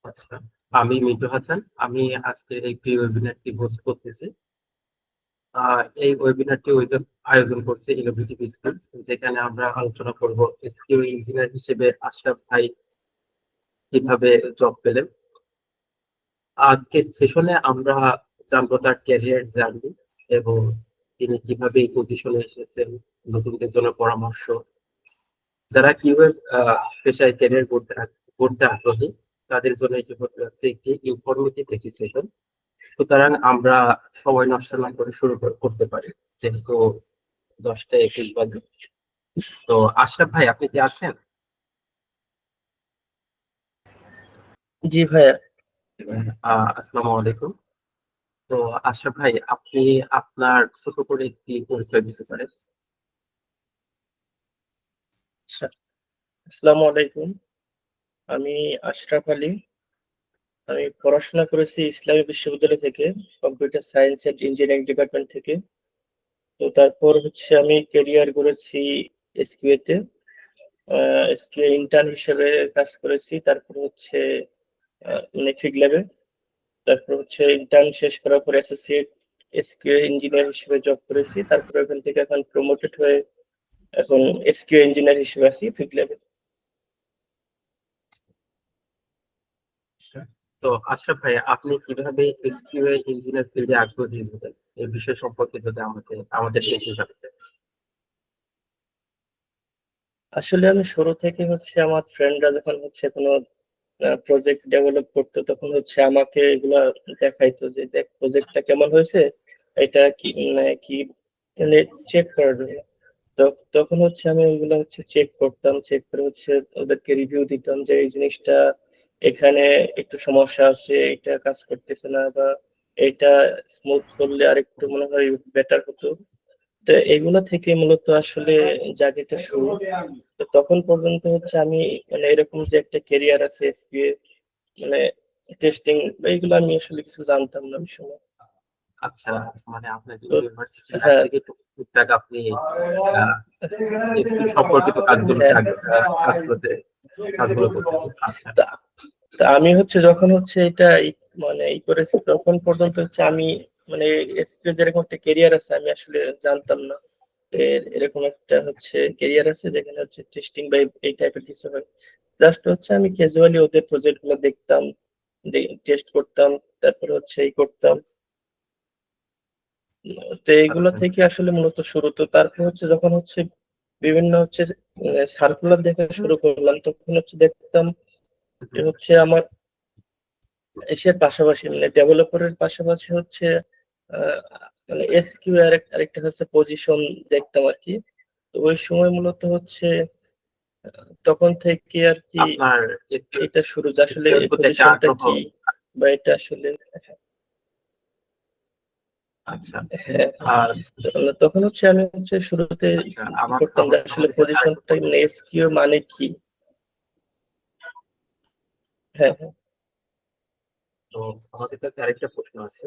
আচ্ছা, আমি মিন্টু হাসান। আমি আজকের একটি ওয়েবিনারটি হোস্ট করতেছি। এই ওয়েবিনারটি আয়োজন করছে ইনোভেটিভ স্কিলস, যেখানে আমরা আলোচনা করব এসকিউ ইঞ্জিনিয়ার হিসেবে আশরাফ ভাই কিভাবে জব পেলেন। আজকের সেশনে আমরা জানবো তার ক্যারিয়ার জার্নি এবং তিনি কিভাবে এই পজিশনে এসেছেন, নতুনদের জন্য পরামর্শ, যারা কিউএ পেশায় ক্যারিয়ার করতে আগ্রহী তাদের জন্য এটি হতে যাচ্ছে একটি ইনফরমেটিভ একটি সেশন। সুতরাং আমরা সময় নষ্ট না করে শুরু করতে পারি, যেহেতু 10টা 21 বাজে। তো আশরাফ ভাই, আপনি কি আছেন? জি ভাইয়া। আসসালামু আলাইকুম। তো আশরাফ ভাই, আপনি আপনার ছোট করে একটি পরিচয় দিতে পারেন? আসসালামু আলাইকুম। আমি আশরাফ আলী। আমি পড়াশোনা করেছি ইসলামী বিশ্ববিদ্যালয় থেকে, computer science and engineering department থেকে। তো তারপর আমি ক্যারিয়ার করেছি এসকিউএ তে। এসকিউএ ইন্টার্ন হিসেবে কাজ করেছি। তারপর ফিল্ড ল্যাবে। তারপর ইন্টার্ন শেষ করার পর অ্যাসোসিয়েট এসকিউএ ইঞ্জিনিয়ার হিসেবে জব করেছি। তারপর ওখান থেকে এখন প্রমোটেড হয়ে এখন এসকিউএ ইঞ্জিনিয়ার হিসেবে আছি ফিল্ড ল্যাবে। তো আশরাফ ভাই, আপনি কিভাবে এসকিউএ ইঞ্জিনিয়ার ফিল্ডে আগ্রহী হলেন, এই বিষয় সম্পর্কে যদি আমাদেরকে একটু জানাতেন। আসলে আমি শুরু থেকে আমার ফ্রেন্ডরা যখন কোনো প্রজেক্ট ডেভেলপ করতো, তখন আমাকে এগুলা দেখাইতো যে দেখ প্রজেক্টটা কেমন হয়েছে, এটা কি কি চেক করার জন্য। তখন আমি ওইগুলো চেক করতাম, চেক করে ওদেরকে রিভিউ দিতাম যে এই জিনিসটা এখানে একটু সমস্যা আছে, এটা কাজ করতেছে না, বা এটা স্মুথ করলে আরেকটু মনে হয় বেটার হতো। তো এগুলো থেকে মূলত আসলে জার্নিটা শুরু। তো তখন পর্যন্ত আমি এরকম যে একটা ক্যারিয়ার আছে এসপিএ, মানে টেস্টিং, এইগুলো আমি আসলে কিছু জানতাম না ওই সময়। আচ্ছা, মানে আপনার তো ইউনিভার্সিটি লাইফ হ্যাঁ, থেকে টুকটাক আপনি সম্পর্কিত কাজগুলোতে হ্যাঁ। কাজগুলো করতেন। আচ্ছা। তা তা আমি যখন এটা করেছি, তখন পর্যন্ত আমি এসকিউ যেরকম একটা ক্যারিয়ার আছে আমি আসলে জানতাম না এরকম একটা ক্যারিয়ার আছে যেখানে টেস্টিং বা এই টাইপের কিছু হয়। জাস্ট আমি ক্যাজুয়ালি ওদের প্রজেক্ট গুলো দেখতাম, টেস্ট করতাম, তারপরে এই করতাম। তো এইগুলো আচ্ছা। থেকে আসলে মূলত শুরু। তো তারপর যখন বিভিন্ন সার্কুলার দেখা শুরু করলাম, তখন দেখতাম যে আমার এসের পাশাপাশি ডেভেলপারের পাশাপাশি আহ, এসকিউ আরেকটা পজিশন দেখতাম আর কি। তো ওই সময় মূলত তখন থেকে আর কি আপনার এটা শুরু, যে আসলে এসকিউ এর এই প্রতি একটা পজিশনটা আগ্রহ। কি, বা এটা আসলে আচ্ছা। হ্যাঁ। আর তখন আমি শুরুতে আচ্ছা, কি করতাম যে আসলে আমাদের কাছে আরেকটা পজিশনটা প্রশ্ন। এসকিউ মানে কি। হ্যাঁ, হ্যাঁ। তো আমাদের কাছে আরেকটা প্রশ্ন আছে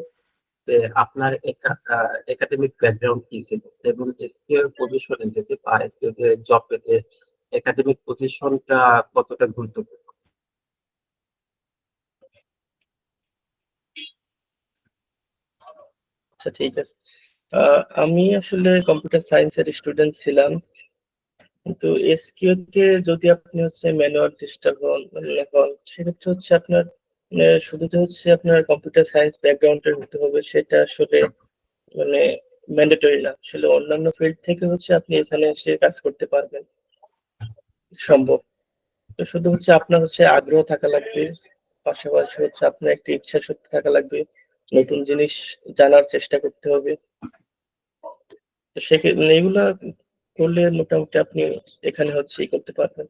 যে আপনার একাডেমিক ব্যাকগ্রাউন্ড কি ছিল, এবং এসকিউ পজিশনে যেতে বা এসকিউ তে জব পেতে একাডেমিক পজিশনটা কতটা গুরুত্বপূর্ণ? আচ্ছা, ঠিক আছে। আমি আসলে কম্পিউটার সায়েন্সের স্টুডেন্ট ছিলাম, কিন্তু এসকিউ তে যদি আপনি ম্যানুয়াল টেস্টার হন, সেক্ষেত্রে আপনার শুধু যে আপনার কম্পিউটার সায়েন্স ব্যাকগ্রাউন্ডের হতে হবে সেটা আসলে মানে ম্যান্ডেটরি না। আসলে অন্যান্য ফিল্ড থেকে আপনি এখানে এসে কাজ করতে পারবেন, সম্ভব। তো শুধু আপনার আগ্রহ থাকা লাগবে, পাশাপাশি আপনার একটা ইচ্ছা শক্তি থাকা লাগবে, নতুন জিনিস জানার চেষ্টা করতে হবে। তো সেক্ষেত্রে এগুলা করলে মোটামুটি আপনি এখানে করতে পারবেন।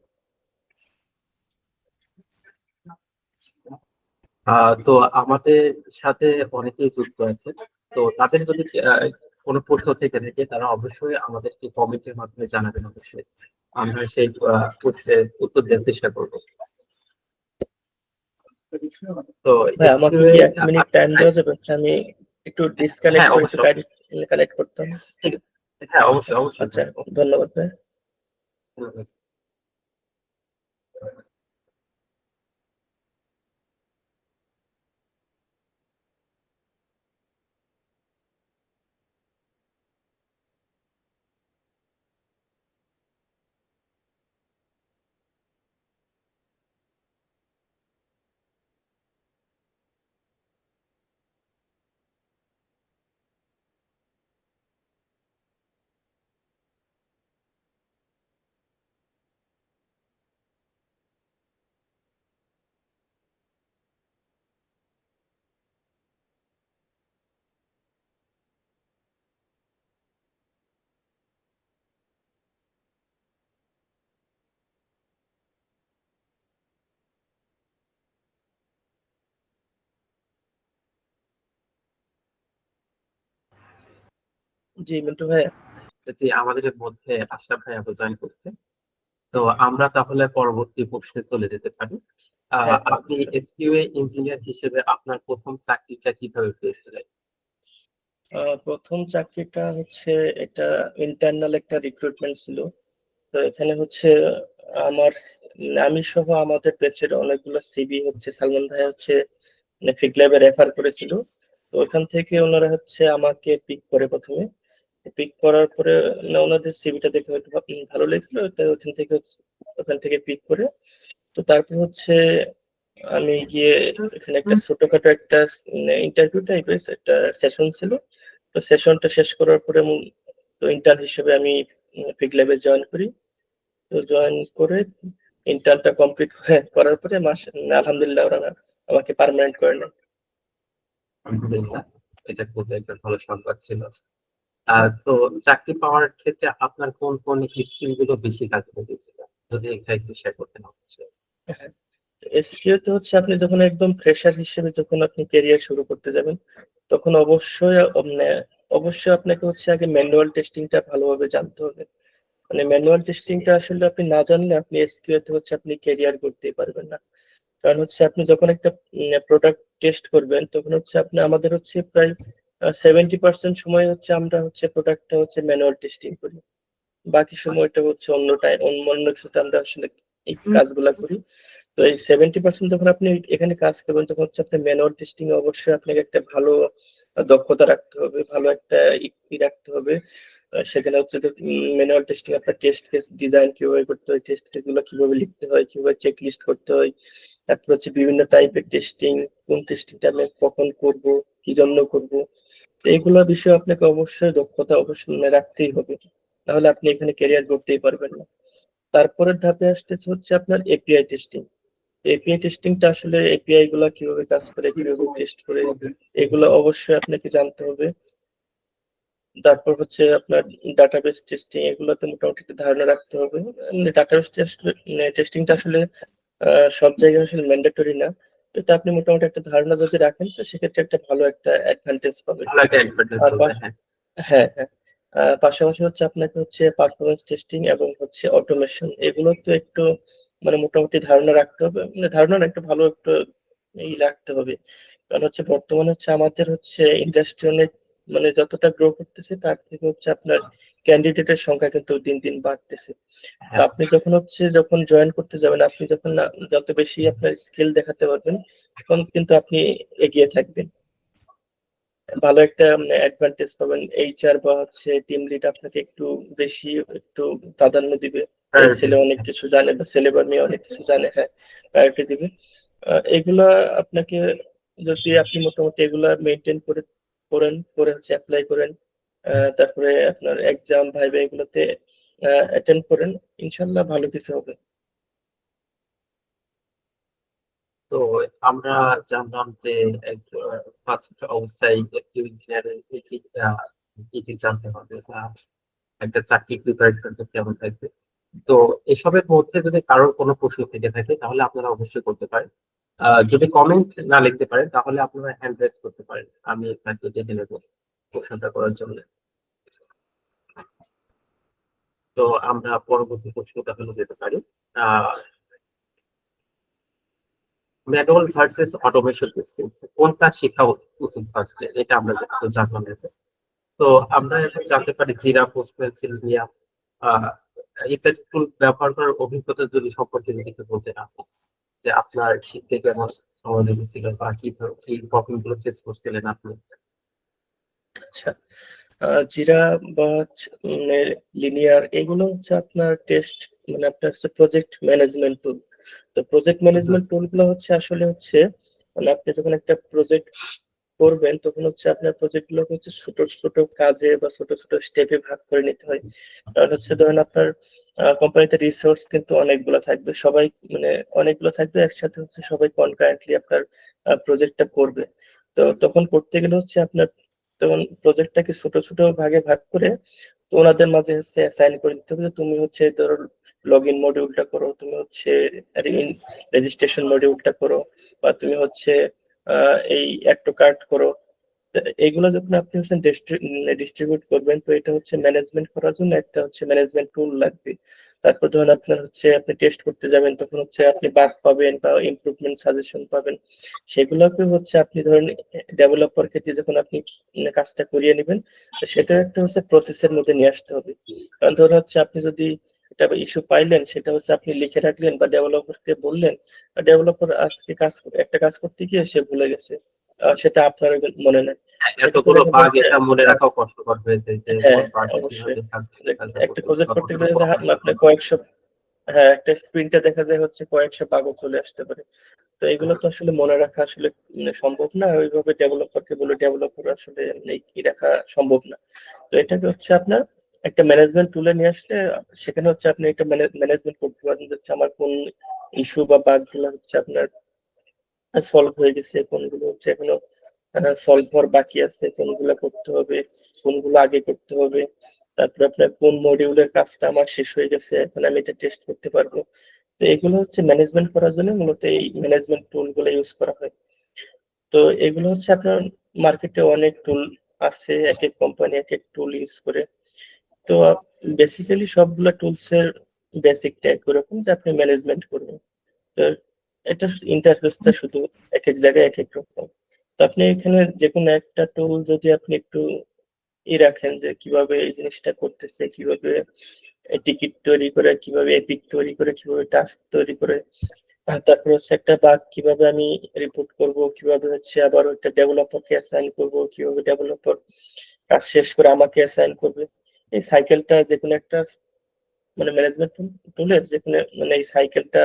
তো আমাদের সাথে অনেকেই যুক্ত আছে। তো তাদের যদি কোনো প্রশ্ন থেকে থাকে, তারা অবশ্যই আমাদেরকে কমেন্টের মাধ্যমে জানাবেন। অবশ্যই আমরা সেই প্রশ্নের উত্তর দেওয়ার চেষ্টা করবো। তো ভাই, আমাকে এসকিউ কি এ 1 মিনিট টাইম দেওয়া যাবে? আমি একটু হ্যাঁ, ডিসকানেক্ট করে একটু অবশ্যই। কানেক্ট করতাম। ঠিক আছে। হ্যাঁ, অবশ্যই অবশ্যই আচ্ছা, ভাই। ধন্যবাদ ভাই। অবশ্যই। জি মিন্টু ভাইয়া। যে আমাদের মধ্যে আশরাফ ভাইয়া জয়েন করছে। তো আমরা তাহলে পরবর্তী প্রশ্নে চলে যেতে পারি। হ্যাঁ হ্যাঁ আপনি এসকিউএ ইঞ্জিনিয়ার হিসেবে আপনার প্রথম চাকরিটা কিভাবে পেয়েছিলেন? প্রথম চাকরিটা হচ্ছে এটা ইন্টারনাল একটা রিক্রুটমেন্ট ছিল। তো এখানে হচ্ছে আমার আমি সহ আমাদের ব্যাচের অনেকগুলো সিভি হচ্ছে সালমান ভাই হচ্ছে ফিড ল্যাবে রেফার করেছিল। তো ওখান থেকে ওনারা হচ্ছে আমাকে পিক করে প্রথমে। পিক করার পরে ওনাদের সিভিটা দেখে হয়তো ভালো লেগেছিল, তো ওখান থেকে পিক করে। তো তারপর হচ্ছে আমি গিয়ে এখানে একটা ছোটখাটো একটা ইন্টারভিউ টাইপের একটা সেশন ছিল। তো সেশনটা শেষ করার পরে তো ইন্টার্ন হিসেবে আমি ফিড ল্যাবে জয়েন করি। তো জয়েন করে ইন্টার্নটা কমপ্লিট করার পরে আলহামদুলিল্লাহ ওরা আমাকে পার্মানেন্ট করে নেয়। আলহামদুলিল্লাহ, এটা খুব একটা ভালো সংবাদ ছিল। তো চাকরি পাওয়ার ক্ষেত্রে আপনার কোন কোন স্কিল গুলো বেশি কাজে লেগেছিল, যদি এটা একটু শেয়ার করতেন অবশ্যই। এসকিউ তে হচ্ছে আপনি যখন একদম ফ্রেশার হিসেবে যখন আপনি ক্যারিয়ার শুরু করতে যাবেন, তখন অবশ্যই আপনাকে হচ্ছে আগে ম্যানুয়াল টেস্টিংটা ভালোভাবে জানতে হবে। মানে ম্যানুয়াল টেস্টিংটা আসলে আপনি না জানলে আপনি এসকিউ তে হচ্ছে আপনি ক্যারিয়ার করতেই পারবেন না। কারণ হচ্ছে আপনি যখন একটা প্রোডাক্ট টেস্ট করবেন, তখন হচ্ছে আমাদের হচ্ছে প্রায় 70% সময় হচ্ছে আমরা হচ্ছে প্রোডাক্টটা হচ্ছে ম্যানুয়াল টেস্টিং করি। বাকি সময়টা হচ্ছে অন্য কিছুতে আমরা আসলে এই কাজগুলা করি। তো এই 70% যখন আপনি এখানে কাজ করবেন, তখন হচ্ছে আপনি ম্যানুয়াল টেস্টিং এ অবশ্যই আপনাকে একটা ভালো দক্ষতা রাখতে হবে, ভালো একটা রাখতে হবে। সেখানে হচ্ছে যে ম্যানুয়াল টেস্টিং আপনার টেস্ট কেস ডিজাইন কিভাবে করতে হয়, টেস্ট কেস গুলো কিভাবে লিখতে হয়, কিভাবে চেক লিস্ট করতে হয়। তারপর হচ্ছে বিভিন্ন টাইপের টেস্টিং, কোন টেস্টিংটা আমি কখন করব, কি জন্য করব। তো এইগুলা বিষয়ে আপনাকে অবশ্যই দক্ষতা অবশ্যই রাখতেই হবে, নাহলে আপনি এখানে ক্যারিয়ার করতেই পারবেন না। তারপরের ধাপে আসতেছে হচ্ছে আপনার এপিআই টেস্টিং। এপিআই টেস্টিংটা আসলে এপিআই গুলা কিভাবে কাজ করে, কিভাবে টেস্ট করে, এগুলো অবশ্যই আপনাকে জানতে হবে। তারপর হচ্ছে আপনার ডাটাবেস টেস্টিং, এগুলোতে মোটামুটি একটা ধারণা রাখতে হবে। ডাটাবেস টেস্টিংটা আসলে সব জায়গায় আসলে ম্যান্ডেটরি না। তো এটা আপনি মোটামুটি একটা ধারণা যদি রাখেন, তো সেক্ষেত্রে একটা ভালো একটা অ্যাডভান্টেজ পাবেন। ভালো একটা অ্যাডভান্টেজ আর বলতে, হ্যাঁ। হ্যাঁ হ্যাঁ পাশাপাশি হচ্ছে আপনাকে হচ্ছে পারফরমেন্স টেস্টিং এবং হচ্ছে অটোমেশন, এগুলো তো একটু মানে মোটামুটি ধারণা রাখতে হবে। মানে ধারণা না, একটু ভালো একটু রাখতে হবে। কারণ হচ্ছে বর্তমানে হচ্ছে আমাদের হচ্ছে ইন্ডাস্ট্রি অনেক মানে যতটা গ্রো করতেছে, তার থেকে হচ্ছে আপনার ক্যান্ডিডেটের সংখ্যা কিন্তু দিন দিন বাড়তেছে। তো হ্যাঁ, আপনি যখন জয়েন করতে যাবেন, আপনি যখন যত বেশি আপনার স্কিল দেখাতে পারবেন, তখন কিন্তু আপনি এগিয়ে থাকবেন, ভালো একটা অ্যাডভান্টেজ পাবেন। এইচআর বা হচ্ছে টিম লিড আপনাকে বেশি একটু প্রাধান্য দিবে। এই priority ছেলে অনেক দিচ্ছে। কিছু জানে বা ছেলে বা মেয়ে অনেক কিছু জানে, হ্যাঁ, প্রায়োরিটি দিবে। এগুলা আপনাকে, যদি আপনি মোটামুটি এগুলা মেনটেন করে হচ্ছে অ্যাপ্লাই করেন, তারপরে আপনার এক্সাম ভাইবা এগুলোতে অ্যাটেন্ড করেন, ইনশাল্লাহ ভালো কিছু হবে। তো আমরা জানলাম যে ফার্স্ট অবস্থায় এসকিউ ইঞ্জিনিয়ারের কি কি কি জানতে হবে, বা একটা চাকরি প্রিপারেট করতে কেমন থাকবে। তো এসবের মধ্যে যদি কারোর কোনো প্রশ্ন থেকে থাকে তাহলে আপনারা অবশ্যই করতে পারেন। যদি কমেন্ট না লিখতে পারেন তাহলে আপনারা হ্যান্ড রেজ করতে পারেন, আমি আপনাকে ডেকে নেবো প্রশ্নটা করার জন্য। তো আমরা পরবর্তী প্রশ্নটা হলো যেতে পারি। আহ ম্যানুয়াল ভার্সেস অটোমেশন টেস্টিং, কোনটা শেখা উচিত ফার্স্টে, এটা আমরা জানলাম এখন। তো আমরা এখন জানতে পারি জিরা, পোস্টম্যান, নিয়া ইত্যাদি টুল ব্যবহার করার অভিজ্ঞতা যদি সম্পর্কে যদি একটু বলতেন আপনি, যে আপনার শিখতে কেমন সময় লেগেছিল বা কি প্রবলেম গুলো ফেস করছিলেন আপনি। আচ্ছা, জিরা বা লিনিয়ার, এগুলো হচ্ছে আপনার টেস্ট মানে আপনার হচ্ছে প্রজেক্ট ম্যানেজমেন্ট টুল। তো প্রজেক্ট ম্যানেজমেন্ট টুল গুলো হচ্ছে মানে আপনি যখন একটা প্রজেক্ট করবেন, তখন হচ্ছে আপনার প্রজেক্ট গুলোকে হচ্ছে ছোট ছোট কাজে বা ছোট ছোট স্টেপে ভাগ করে নিতে হয়। কারণ হচ্ছে ধরেন আপনার কোম্পানিতে রিসোর্স কিন্তু অনেকগুলো থাকবে, সবাই মানে অনেকগুলো থাকবে একসাথে, হচ্ছে সবাই কনকারেন্টলি আপনার প্রজেক্টটা করবে। তো তখন করতে গেলে হচ্ছে আপনার তখন প্রজেক্টটাকে ছোট ছোট ভাগে ভাগ করে, তো ওনাদের মাঝে হচ্ছে অ্যাসাইন করে দিতে হবে যে তুমি হচ্ছে ধরো লগ ইন মডিউলটা করো, তুমি হচ্ছে রেজিস্ট্রেশন মডিউলটা করো, বা তুমি হচ্ছে এই অ্যাড টু কার্ট করো। এগুলো যখন আপনি হচ্ছে ডিস্ট্রিবিউট করবেন, তো এটা হচ্ছে ম্যানেজমেন্ট করার জন্য একটা হচ্ছে ম্যানেজমেন্ট টুল লাগবে। তারপর ধরুন আপনার হচ্ছে আপনি টেস্ট করতে যাবেন, তখন হচ্ছে আপনি বাগ পাবেন বা ইমপ্রুভমেন্ট সাজেশন পাবেন। সেগুলোকে হচ্ছে আপনি ধরেন ডেভেলপার ক্ষেত্রে যখন আপনি কাজটা করিয়ে নেবেন, তো সেটা একটা হচ্ছে প্রসেসের মধ্যে নিয়ে আসতে হবে। কারণ ধরুন হচ্ছে আপনি যদি একটা ইস্যু পাইলেন, সেটা হচ্ছে আপনি লিখে রাখলেন বা ডেভেলপারকে বললেন, ডেভেলপার আজকে একটা কাজ করতে গিয়ে সে ভুলে গেছে, সেটা আপনার মনে নেই। সেক্ষেত্রে এতগুলো দেখা বাগ যায় যে এটা মনে রাখাও কষ্টকর হয়ে যায় যে হ্যাঁ, কোন বাগে অবশ্যই। কিভাবে কাজটা একটা করতে হবে প্রজেক্ট বা করতে গেলে কতটুকু আপনার অগ্রসর হবে। কয়েকশো, হ্যাঁ, একটা স্প্রিন্টে দেখা যায় হচ্ছে কয়েকশো বাগও চলে আসতে পারে। তো এগুলো তো আসলে মনে রাখা আসলে সম্ভব না। ওইভাবে ডেভেলপারকে বলে ডেভেলপার আসলে কি রাখা সম্ভব না। তো এটাকে হচ্ছে আপনার একটা ম্যানেজমেন্ট টুলে নিয়ে আসলে সেখানে হচ্ছে আপনি একটা ম্যানেজমেন্ট করতে পারেন যে হচ্ছে আমার কোন ইস্যু বা বাগ গুলো হচ্ছে আপনার সলভ হয়ে গেছে, কোনগুলো হচ্ছে এখনো সলভ হওয়ার বাকি আছে, কোনগুলো করতে হবে, কোনগুলো আগে করতে হবে। তারপরে আপনার কোন মডিউলের কাজটা আমার শেষ হয়ে গেছে, এখন আমি এটা টেস্ট করতে পারবো। তো এগুলো হচ্ছে ম্যানেজমেন্ট করার জন্য মূলত এই ম্যানেজমেন্ট টুল গুলো ইউজ করা হয়। তো এগুলো হচ্ছে আপনার মার্কেটে অনেক টুল আছে, এক এক কোম্পানি এক এক টুল ইউজ করে। তো বেসিক্যালি সবগুলো টুলস এর বেসিকটা একই রকম, যে আপনি ম্যানেজমেন্ট করবেন। তো এটা ইন্টারফেসটা শুধু এক এক জায়গায় এক এক রকম। তো আপনি এখানে যে কোনো একটা টুল যদি আপনি একটু রাখেন যে কিভাবে এই জিনিসটা করতেছে, কিভাবে টিকিট তৈরি করে, কিভাবে এপিক তৈরি করে, কিভাবে টাস্ক তৈরি করে, তারপর হচ্ছে একটা বাগ কিভাবে আমি রিপোর্ট করব, কিভাবে হচ্ছে আবার ওইটা ডেভেলপারকে অ্যাসাইন করব, কিভাবে ডেভেলপার কাজ শেষ করে আমাকে অ্যাসাইন করবে। এই সাইকেলটা যে কোনো একটা মানে ম্যানেজমেন্ট টুলের যে কোনো মানে এই সাইকেলটা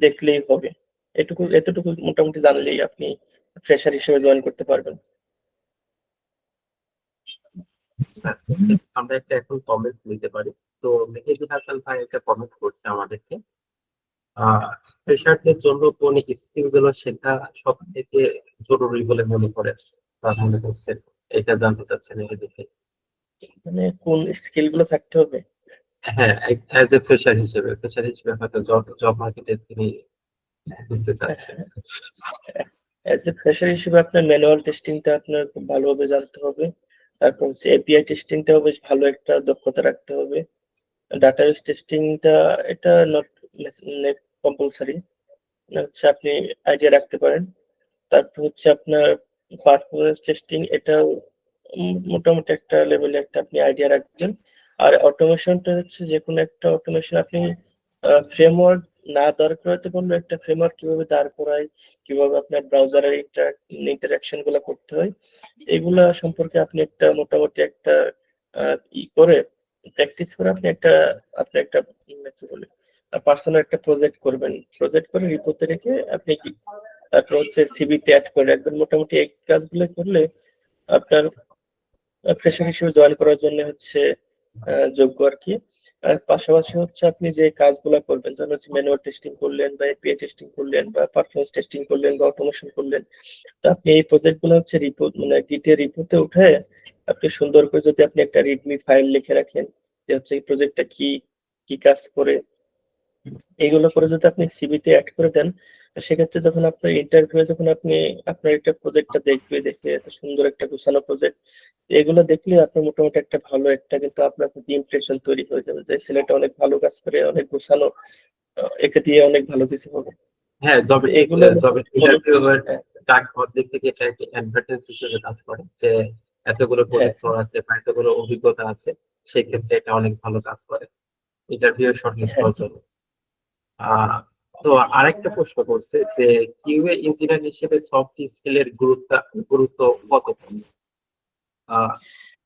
দেখলেই হবে। এতটুকু মোটামুটি জানলেই আপনি ফ্রেশার হিসেবে জয়েন করতে পারবেন। আচ্ছা, আমরা একটা এখন কমেন্ট নিতে পারি। তো মেহেদী হাসান ভাই একটা কমেন্ট করছে আমাদেরকে, ফ্রেশারদের জন্য কোন স্কিল গুলো শেখা সব থেকে জরুরি বলে মনে করেন বা মনে করছেন, এটা জানতে চাচ্ছেন এদিকে। মানে কোন স্কিল গুলো থাকতে হবে? হ্যাঁ, অ্যাজ এ ফ্রেশার হিসেবে হয়তো জব জব মার্কেটে তিনি ঢুকতে চাচ্ছেন। অ্যাজ এ ফ্রেশার হিসেবে আপনার ম্যানুয়াল টেস্টিংটা আপনার খুব ভালোভাবে জানতে হবে। তারপর হচ্ছে এপিআই টেস্টিংটাও বেশ ভালো একটা দক্ষতা রাখতে হবে। ডাটাবেস টেস্টিংটা এটা নট কম্পালসারি, হচ্ছে আপনি আইডিয়া রাখতে পারেন। তারপর হচ্ছে আপনার পারফরমেন্স টেস্টিং, এটাও মোটামুটি একটা লেভেলে একটা আপনি আইডিয়া রাখবেন। আর অটোমেশনটা হচ্ছে যে কোনো একটা অটোমেশন আপনি ফ্রেমওয়ার্ক না দাঁড় করাতে পারলে একটা ফ্রেমওয়ার্ক কিভাবে দাঁড় করায়, কিভাবে আপনার ব্রাউজারের ইন্টারাকশন গুলো করতে হয়, এগুলা সম্পর্কে আপনি একটা মোটামুটি একটা করে প্র্যাকটিস করে আপনি একটা কি বলে পার্সোনাল একটা প্রজেক্ট করবেন। প্রজেক্ট করে রিপোর্টে রেখে আপনি তারপর হচ্ছে সিভিতে অ্যাড করে রাখবেন। মোটামুটি এই কাজগুলো করলে আপনার ফ্রেশার হিসেবে জয়েন করার জন্য হচ্ছে যোগ্য আর কি। আর পাশাপাশি হচ্ছে আপনি যে কাজগুলা করবেন, ধরুন হচ্ছে ম্যানুয়াল টেস্টিং করলেন বা এপিআই টেস্টিং করলেন বা পারফরমেন্স টেস্টিং করলেন বা অটোমেশন করলেন, তো আপনি এই প্রজেক্ট গুলো হচ্ছে রিপোর্ট মানে গিটে রিপোর্টে উঠে আপনি সুন্দর করে যদি আপনি একটা রিডমি ফাইল লিখে রাখেন যে হচ্ছে এই প্রজেক্টটা কি কি কাজ করে, এইগুলো করে যদি আপনি সিভিতে অ্যাড করে দেন, সেক্ষেত্রে যখন আপনার ইন্টারভিউ যখন আপনি আপনার একটা প্রজেক্টটা দেখবে, দেখে এত সুন্দর একটা গোছানো প্রজেক্ট, এগুলো দেখলে আপনার মোটামুটি একটা ভালো একটা কিন্তু আপনার প্রতি ইমপ্রেশন তৈরি হয়ে যাবে যে ছেলেটা অনেক ভালো কাজ করে, অনেক গোছানো, একে দিয়ে অনেক ভালো কিছু হবে। হ্যাঁ, তো এগুলো জবে মূলত ইন্টারভিউ এর হ্যাঁ, ডাক হওয়ার দিক থেকে এটা একটা অ্যাডভান্টেজ হিসেবে কাজ করে যে এতগুলো হ্যাঁ, প্রজেক্ট আছে বা এতগুলো অভিজ্ঞতা আছে, সেই ক্ষেত্রে এটা অনেক ভালো কাজ করে ইন্টারভিউ শর্টলিস্ট হ্যাঁ, হওয়ার জন্য। আহ তো আরেকটা প্রশ্ন করছে যে কিউএ ইঞ্জিনিয়ার হিসেবে সফট স্কিলের গুরুত্ব কতখানি? আহ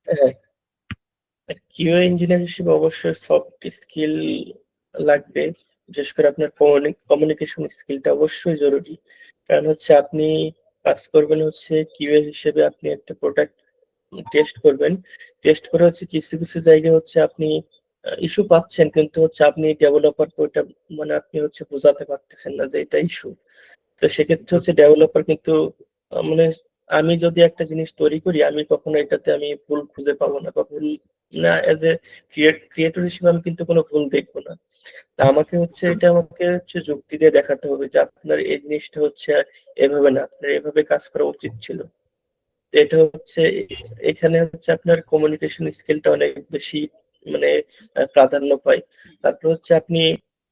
হ্যাঁ। কিউএ ইঞ্জিনিয়ার হিসেবে অবশ্যই সফট স্কিল লাগবে। বিশেষ করে আপনার কমিউনিকেশন স্কিলটা অবশ্যই জরুরি। কারণ হচ্ছে আপনি কাজ করবেন হচ্ছে কিউএ হিসেবে, আপনি একটা প্রোডাক্ট টেস্ট করবেন। টেস্ট করে হচ্ছে কিছু কিছু জায়গায় হচ্ছে আপনি ইস্যু পাচ্ছেন, কিন্তু হচ্ছে আপনি ডেভেলপারকে ওইটা মানে আপনি হচ্ছে বোঝাতে পারতেছেন না যে এটা ইস্যু। তো সেক্ষেত্রে হচ্ছে ডেভেলপার কিন্তু মানে আমি যদি একটা জিনিস তৈরি করি, আমি কখনো এটাতে আমি ভুল খুঁজে পাবো না বা ভুল না, এজ এ ক্রিয়েটর হিসেবে আমি কিন্তু কোনো ভুল দেখবো না। তা আমাকে হচ্ছে যুক্তি দিয়ে দেখাতে হবে যে আপনার এই জিনিসটা হচ্ছে এভাবে না, আপনার এভাবে কাজ করা উচিত ছিল। এটা হচ্ছে এখানে হচ্ছে আপনার কমিউনিকেশন স্কিলটা অনেক বেশি মানে প্রাধান্য পায়। তারপর হচ্ছে আপনি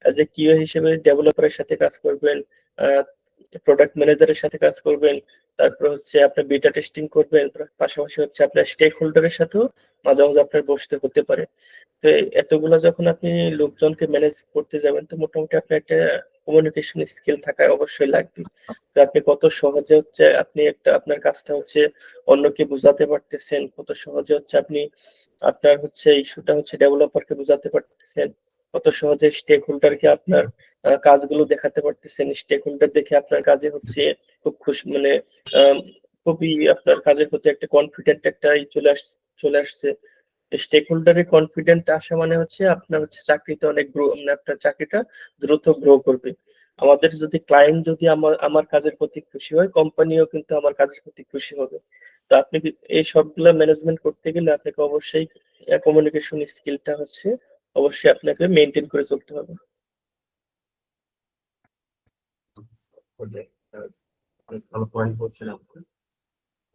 অ্যাজ এ কিউ হিসেবে ডেভেলপারের সাথে কাজ করবেন, প্রোডাক্ট ম্যানেজারের সাথে কাজ করবেন, তারপর হচ্ছে আপনার বিটা টেস্টিং করবেন, পাশাপাশি হচ্ছে আপনার স্টেক হোল্ডারের সাথেও মাঝে মাঝে আপনার বসতে হতে পারে। তো এতগুলো যখন আপনি লোকজনকে ম্যানেজ করতে যাবেন, তো মোটামুটি আপনার একটা কমিউনিকেশন স্কিল থাকা অবশ্যই লাগবে। তো আপনি কত সহজে হচ্ছে আপনি একটা আপনার কাজটা হচ্ছে অন্যকে বোঝাতে পারতেছেন, কত সহজে হচ্ছে আপনি আপনার হচ্ছে ইস্যুটা হচ্ছে ডেভেলপারকে বোঝাতে পারতেছেন, কত সহজে স্টেক হোল্ডারকে আপনার কাজগুলো দেখাতে পারতেছেন, স্টেক হোল্ডার দেখে আপনার কাজে হচ্ছে খুব খুশি মানে আহ, খুবই আপনার কাজের প্রতি একটা কনফিডেন্ট একটা চলে আসছে। স্টেক হোল্ডারের কনফিডেন্ট আসা মানে হচ্ছে আপনার হচ্ছে চাকরিতে অনেক গ্রো মানে আপনার চাকরিটা দ্রুত গ্রো করবে। আমাদের যদি ক্লায়েন্ট যদি আমার কাজের প্রতি খুশি হয়, কোম্পানিও কিন্তু আমার কাজের প্রতি খুশি হবে। তো আপনি এই সবগুলা ম্যানেজমেন্ট করতে গেলে আপনাকে অবশ্যই কমিউনিকেশন স্কিলটা হচ্ছে অবশ্যই আপনাকে মেনটেন করে চলতে হবে। অনেক ভালো পয়েন্ট বলছেন আপনি।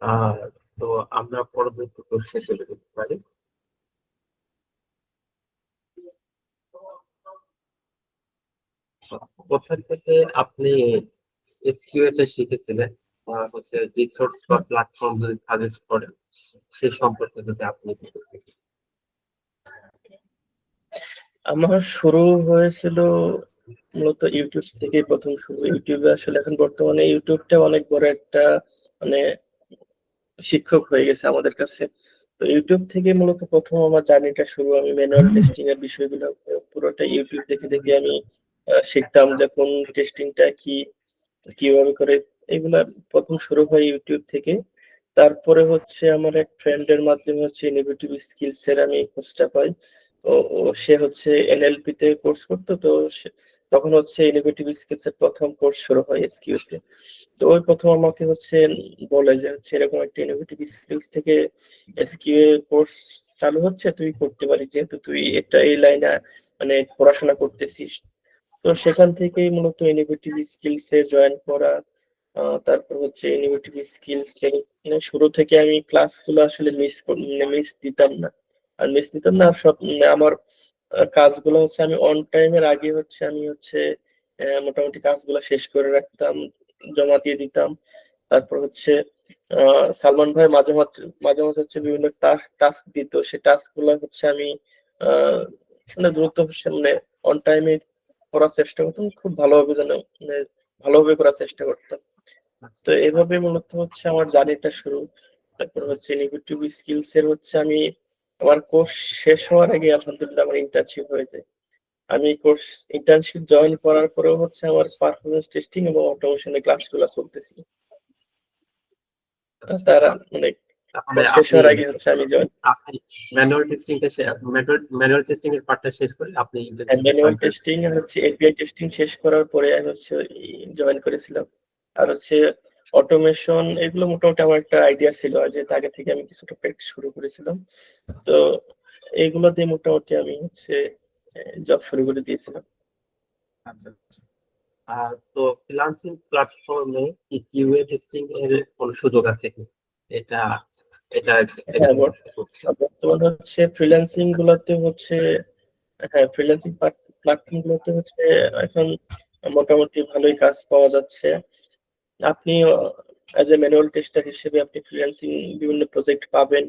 আহ তো আমরা পরবর্তী প্রশ্নে চলে যেতে পারি। কোথা থেকে আপনি এসকিউএল টা শিখেছিলেন, বা হচ্ছে রিসোর্স বা প্ল্যাটফর্ম যদি সাজেস্ট করেন সেই সম্পর্কে যদি আপনি একটু বলতেন। আমার শুরু হয়েছিল মূলত ইউটিউব থেকে, প্রথম শুরু ইউটিউবে। আসলে এখন বর্তমানে ইউটিউবটা অনেক বড় একটা মানে শিক্ষক হয়ে গেছে আমাদের কাছে। তো ইউটিউব থেকে মূলত প্রথম আমার জার্নিটা শুরু। আমি ম্যানুয়াল টেস্টিং এর বিষয়গুলো পুরোটা ইউটিউব দেখে দেখে আমি শিখতাম যে কোন টেস্টিংটা কি, কিভাবে করে, এগুলা প্রথম শুরু হয় ইউটিউব থেকে। তারপরে হচ্ছে আমার এক ফ্রেন্ডের মাধ্যমে হচ্ছে ইনোভেটিভ স্কিলস এর আমি কোর্সটা পাই। সে হচ্ছে এনএলপি তে কোর্স করতো, তো তখন হচ্ছে ইনোভেটিভ স্কিলস এর প্রথম কোর্স শুরু হয় এসকিউ তে। তো ওই প্রথম আমাকে হচ্ছে বলে যে হচ্ছে এরকম একটা ইনোভেটিভ স্কিলস থেকে এসকিউ কোর্স চালু হচ্ছে, তুই করতে পারিস, যেহেতু তুই এটা এই লাইনে মানে পড়াশোনা করতেছিস। তো সেখান থেকেই মূলত ইনোভেটিভ স্কিলস এ জয়েন করা। তারপর হচ্ছে ইনোভেটিভ স্কিলস শুরু থেকে আমি ক্লাসগুলো আসলে মিস দিতাম না। আর মিস দিতাম না, আর সব আমার কাজগুলো হচ্ছে আমি অন টাইমের আগে হচ্ছে আমি হচ্ছে মোটামুটি কাজগুলো শেষ করে রাখতাম, জমা দিয়ে দিতাম। তারপর হচ্ছে সালমান ভাই মাঝে মাঝে মাঝে মাঝে হচ্ছে বিভিন্ন টাস্ক দিত, সেই টাস্ক গুলো হচ্ছে আমি আহ মানে দ্রুত মানে অন টাইমে করার চেষ্টা করতাম, খুব ভালোভাবে যেন মানে ভালোভাবে করার চেষ্টা করতাম। তো এভাবে মূলত হচ্ছে আমার জার্নিটা শুরু। তারপর হচ্ছে ইনোভেটিভ স্কিলস এর হচ্ছে আমি আমার কোর্স শেষ হওয়ার আগে আলহামদুলিল্লাহ আমার ইন্টার্নশিপ হয়ে যায়। আমি কোর্স ইন্টার্নশিপ জয়েন করার পরেও হচ্ছে আমার পারফরমেন্স টেস্টিং এবং অটোমেশনের ক্লাসগুলো চলতেছিল। তারা মানে তাহলে কোর্স শেষ আপনি হওয়ার আগে হচ্ছে আমি জয়েন। আপনি ম্যানুয়াল টেস্টিং এর পার্টটা শেষ করে আপনি ইন্টার্নশিপে ম্যানুয়াল জয়েন করেছেন। টেস্টিং আর হচ্ছে এপিআই টেস্টিং শেষ করার পরে আমি হচ্ছে জয়েন করেছিলাম। আর হচ্ছে অটোমেশন, এগুলো মোটামুটি আমার একটা আইডিয়া ছিল, আর যেহেতু আগে থেকে আমি কিছুটা প্র্যাকটিস শুরু করেছিলাম, তো এইগুলো দিয়ে মোটামুটি আমি হচ্ছে জব শুরু করে দিয়েছিলাম। আচ্ছা। তো ফ্রিল্যান্সিং প্ল্যাটফর্মে কি কিউএ টেস্টিং এর কোনো সুযোগ আছে কি? এটা এটা হ্যাঁ, একটু বলছি। বর্তমানে হচ্ছে ফ্রিল্যান্সিং গুলোতে হচ্ছে, হ্যাঁ ফ্রিল্যান্সিং প্ল্যাটফর্ম গুলোতে হচ্ছে এখন মোটামুটি ভালোই কাজ পাওয়া যাচ্ছে। আপনি অ্যাজ এ ম্যানুয়াল টেস্টার হিসেবে আপনি ফ্রিল্যান্সিং বিভিন্ন প্রজেক্ট পাবেন,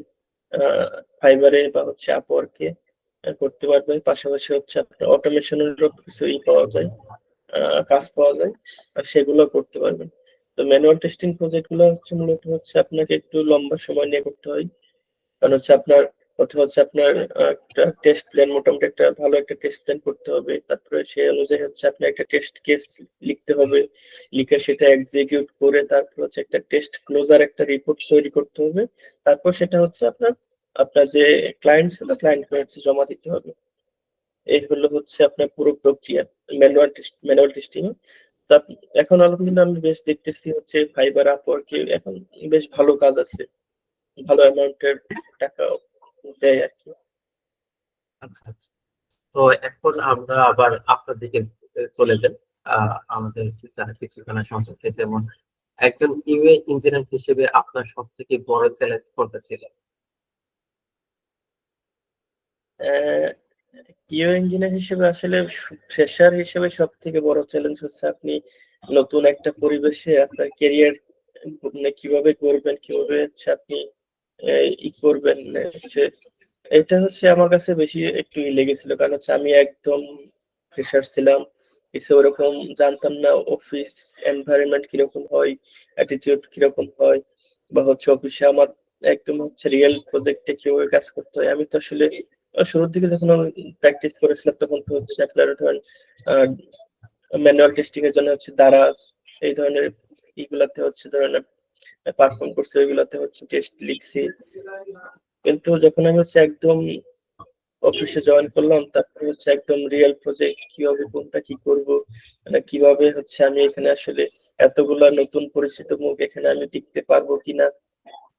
ফাইবারে বা হচ্ছে আপওয়ার্কে করতে পারবেন। পাশাপাশি হচ্ছে আপনার অটোমেশনেরও কিছু পাওয়া যায়, কাজ পাওয়া যায়, আর সেগুলো করতে পারবেন। তো ম্যানুয়াল টেস্টিং প্রজেক্ট গুলো হচ্ছে মূলত হচ্ছে আপনাকে একটু লম্বা সময় নিয়ে করতে হয়। কারণ হচ্ছে আপনার প্রথমে হচ্ছে আপনার একটা টেস্ট প্ল্যান, মোটামুটি একটা ভালো একটা টেস্ট প্ল্যান করতে হবে। তারপরে সেই অনুযায়ী হচ্ছে আপনার একটা টেস্ট কেস লিখতে হবে, লিখে সেটা এক্সিকিউট করে তারপর হচ্ছে একটা টেস্ট ক্লোজার একটা রিপোর্ট তৈরি করতে হবে। তারপর সেটা হচ্ছে আপনার আপনার যে ক্লায়েন্ট ছিল ক্লায়েন্টকে হচ্ছে জমা দিতে হবে। এই হলো হচ্ছে আপনার পুরো প্রক্রিয়া ম্যানুয়াল টেস্টিং। তা এখন আলহামদুলিল্লাহ আমি বেশ দেখতেছি হচ্ছে ফাইবার আপওয়ার্কে এখন বেশ ভালো কাজ আছে, ভালো অ্যামাউন্টের টাকা দেয় আর কি। আচ্ছা আচ্ছা। তো এখন আমরা আবার আপনার দিকে চলে যাই। আমাদের যারা কিছু জানা সম্পর্কে, যেমন একজন কিউএ ইঞ্জিনিয়ার হিসেবে আপনার সব থেকে বড় চ্যালেঞ্জ কোনটা ছিল? কিউ ইঞ্জিনিয়ার হিসেবে আসলে ফ্রেশার হিসেবে সব থেকে বড় চ্যালেঞ্জ হচ্ছে আপনি নতুন একটা পরিবেশে আপনার কেরিয়ার মানে কিভাবে করবেন, কিভাবে হচ্ছে আপনি ই করবেন, হচ্ছে এটা হচ্ছে আমার কাছে বেশি একটু লেগেছিল, কারণ হচ্ছে আমি একদম ফ্রেশার ছিলাম, কিছু ওরকম জানতাম না অফিস এনভায়রনমেন্ট কিরকম হয়, অ্যাটিটিউড কিরকম হয়, বা হচ্ছে অফিসে আমার একদম হচ্ছে রিয়েল প্রজেক্টে কিভাবে কাজ করতে হয়। আমি তো আসলে শুরুর দিকে যখন আমি প্র্যাকটিস করেছিলাম তখন তো হচ্ছে আপনার ধরেন ম্যানুয়াল টেস্টিং এর জন্য হচ্ছে দারাজ এই ধরনের ইগুলাতে হচ্ছে ধরেন পারফর্ম করছে, ওইগুলাতে হচ্ছে টেস্ট লিখছি। কিন্তু যখন আমি হচ্ছে একদম অফিসে জয়েন করলাম, তারপরে হচ্ছে একদম রিয়েল প্রজেক্ট কিভাবে কোনটা কি করব, মানে কিভাবে হচ্ছে আমি এখানে আসলে এতগুলা নতুন পরিচিত মুখ এখানে আমি টিকতে পারবো কিনা,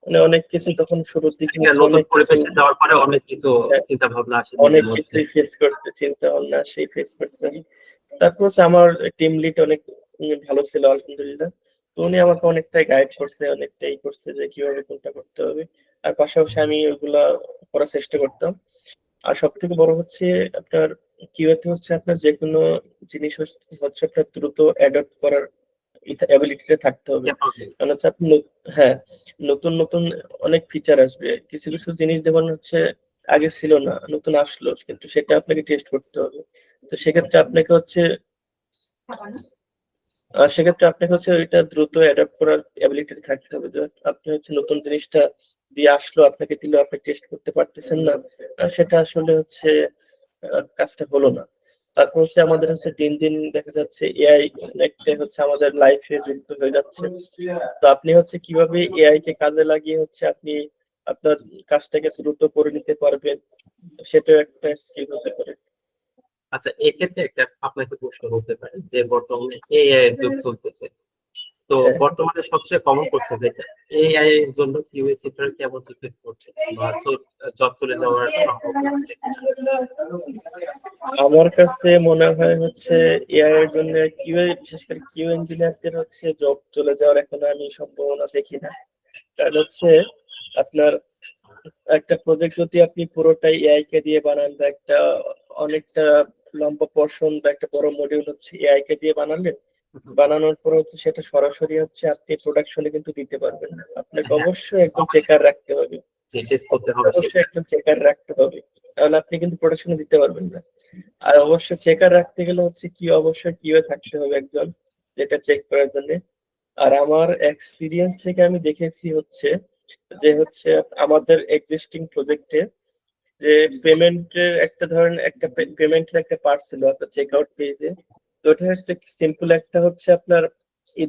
মানে অনেক কিছু তখন শুরুর দিকে একটা হচ্ছে নতুন অনেক কিছু, পরিবেশে যাওয়ার পরে অনেক কিছু হ্যাঁ, চিন্তা ভাবনা আসে অনেক নিজের মধ্যে। কিছুই ফেস করতে, চিন্তা ভাবনা সেই ফেস করতে হবে। তারপর হচ্ছে আমার টিম লিড অনেক ভালো ছিল আলহামদুলিল্লাহ। তো উনি আমাকে অনেকটাই গাইড করছে, অনেকটাই করছে যে কিভাবে কোনটা করতে হবে। আর পাশাপাশি আমি ওইগুলা করার চেষ্টা করতাম। আর সব থেকে বড় হচ্ছে আপনার কিউএতে হচ্ছে আপনার যে কোনো জিনিস হচ্ছে আপনার দ্রুত অ্যাডপ্ট করার অ্যাবিলিটিটা থাকতে হবে। কারণ হচ্ছে আপনি হ্যাঁ, নতুন নতুন অনেক ফিচার আসবে, কিছু কিছু জিনিস যেমন হচ্ছে আগে ছিল না, নতুন আসলো, কিন্তু সেটা আপনাকে টেস্ট করতে হবে। তো সেক্ষেত্রে আপনাকে হচ্ছে ওইটা দ্রুত অ্যাডাপ্ট করার অ্যাবিলিটি থাকতে হবে, যে আপনি হচ্ছে নতুন জিনিসটা দিয়ে আসলো, আপনাকে দিলে আপনি টেস্ট করতে পারতেছেন না, সেটা আসলে হচ্ছে কাজটা হলো না। তারপর হচ্ছে আমাদের হচ্ছে দিন দিন দেখা যাচ্ছে এআই অনেকটাই হচ্ছে আমাদের লাইফে যুক্ত হয়ে যাচ্ছে। তো আপনি হচ্ছে কিভাবে এআই কে কাজে লাগিয়ে হচ্ছে আপনি আপনার কাজটাকে দ্রুত করে নিতে পারবেন, সেটাও একটা স্কিল হতে পারে। আচ্ছা, এক্ষেত্রে একটা আপনাকে প্রশ্ন করতে পারে যে বর্তমানে এআই এর যুগ চলতেছে, তো হ্যাঁ, বর্তমানে সবচেয়ে কমন প্রশ্ন যেটা, এআই এর জন্য কিউএ সেক্টর কেমন ইফেক্ট করছে বা জব চলে যাওয়ার সম্ভাবনা আছে কিনা? আমার কাছে মনে হয় হচ্ছে এআই এর জন্য বিশেষ করে কিউ ইঞ্জিনিয়ারদের হচ্ছে জব চলে যাওয়ার এখন আমি সম্ভাবনা দেখি না। কারণ হচ্ছে আপনার একটা প্রজেক্ট যদি আপনি পুরোটাই এআই কে দিয়ে বানান, বা একটা অনেকটা লম্বা পোর্শন বা একটা বড় মডিউল হচ্ছে এআই কে দিয়ে বানালেন, বানানোর পর হচ্ছে সেটা সরাসরি হচ্ছে আপনি প্রোডাকশনে কিন্তু দিতে পারবেন না, আপনাকে হ্যাঁ, অবশ্যই একজন চেকার রাখতে হবে, যে টেস্ট করতে হবে অবশ্যই সেটা। একজন চেকার রাখতে হবে, তাহলে আপনি কিন্তু প্রোডাকশনে দিতে পারবেন না। আর অবশ্যই চেকার রাখতে গেলে হচ্ছে কি অবশ্যই কিউএ থাকতে হবে একজন, যেটা চেক করার জন্য। আর আমার এক্সপিরিয়েন্স থেকে আমি দেখেছি হচ্ছে যে হচ্ছে আমাদের এক্সিস্টিং প্রজেক্টে যে পেমেন্টের একটা ধরেন একটা পেমেন্টের একটা পার্ট ছিল আপনার চেক আউট পেজে। তো ওটা একটা সিম্পল একটা হচ্ছে আপনার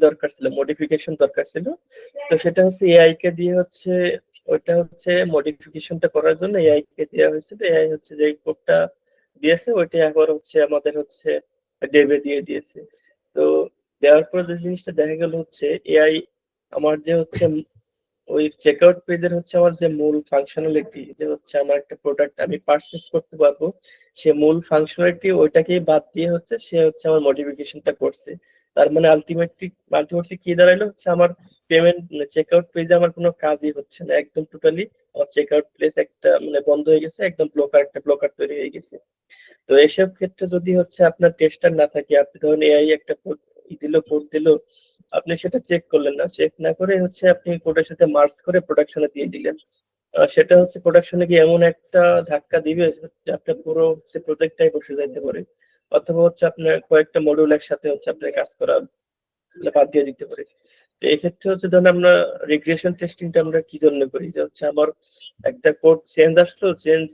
দরকার ছিল, মডিফিকেশন দরকার ছিল। তো সেটা হচ্ছে এআই কে দিয়ে হচ্ছে ওইটা হচ্ছে মডিফিকেশনটা করার জন্য এআই কে দেওয়া হয়েছিল। এআই হচ্ছে যে কোডটা দিয়েছে ওইটা একবার হচ্ছে আমাদের হচ্ছে ডেভে দিয়ে দিয়েছে। তো দেওয়ার পর যে জিনিসটা দেখা গেল হচ্ছে এআই আমার যে হচ্ছে ওই চেকআউট পেজের হচ্ছে আমার যে মূল ফাংশনালিটি, যে হচ্ছে আমার একটা প্রোডাক্ট আমি পারচেস করতে পারবো, সে মূল ফাংশনালিটি ওইটাকেই বাদ দিয়ে হচ্ছে সে হচ্ছে আমার মডিফিকেশনটা করছে। তার মানে আলটিমেটলি কি দাঁড়াইলো হচ্ছে আমার পেমেন্ট চেকআউট পেজে আমার কোনো কাজই হচ্ছে না, একদম টোটালি আমার চেকআউট প্লেস একটা মানে বন্ধ হয়ে গেছে, একদম ব্লকার তৈরি হয়ে গেছে। তো এসব ক্ষেত্রে যদি হচ্ছে আপনার টেস্টার না থাকে, আপনি ধরুন এআই একটা কোড দিল, আপনি সেটা চেক করলেন না, চেক না করে হচ্ছে আপনি কোডের সাথে মার্জ করে প্রোডাকশনে দিয়ে দিলেন, সেটা হচ্ছে প্রোডাকশনে গিয়ে এমন একটা ধাক্কা দিবে যে আপনার পুরো হচ্ছে প্রজেক্টটাই বসে যাইতে পারে, অথবা হচ্ছে আপনার কয়েকটা মডিউল একসাথে হচ্ছে আপনার কাজ করা বাদ দিয়ে দিতে পারে। তো এক্ষেত্রে হচ্ছে ধরুন আমরা রিগ্রেশন টেস্টিংটা আমরা কি জন্য করি, যে হচ্ছে আমার একটা কোড চেঞ্জ আসলো, চেঞ্জ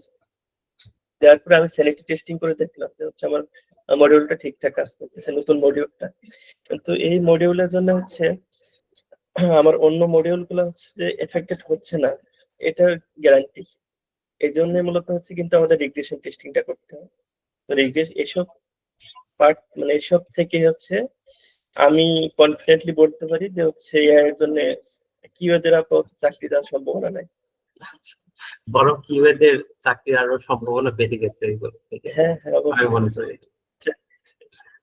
দেওয়ার পরে আমি স্যানিটি টেস্টিং করে দেখলাম যে হচ্ছে আমার মডিউলটা ঠিকঠাক কাজ করতেছে, নতুন মডিউলটা। কিন্তু এই মডিউলের জন্য হচ্ছে আমার অন্য মডিউল গুলো হচ্ছে যে এফেক্টেড হচ্ছে না, এটার গ্যারান্টি। এই জন্য মূলত হচ্ছে কিন্তু আমাদের রিগ্রেশন টেস্টিংটা করতে হয়। তো এসব পার্ট মানে এসব থেকে হচ্ছে আমি কনফিডেন্টলি বলতে পারি যে হচ্ছে এর জন্য কিউএদের আপাতত চাকরি দেওয়ার সম্ভাবনা নাই। আচ্ছা, বরং কিউএদের চাকরির আরো সম্ভাবনা বেড়ে গেছে এগুলো থেকে, হ্যাঁ হ্যাঁ, আমি অবশ্যই। মনে করি।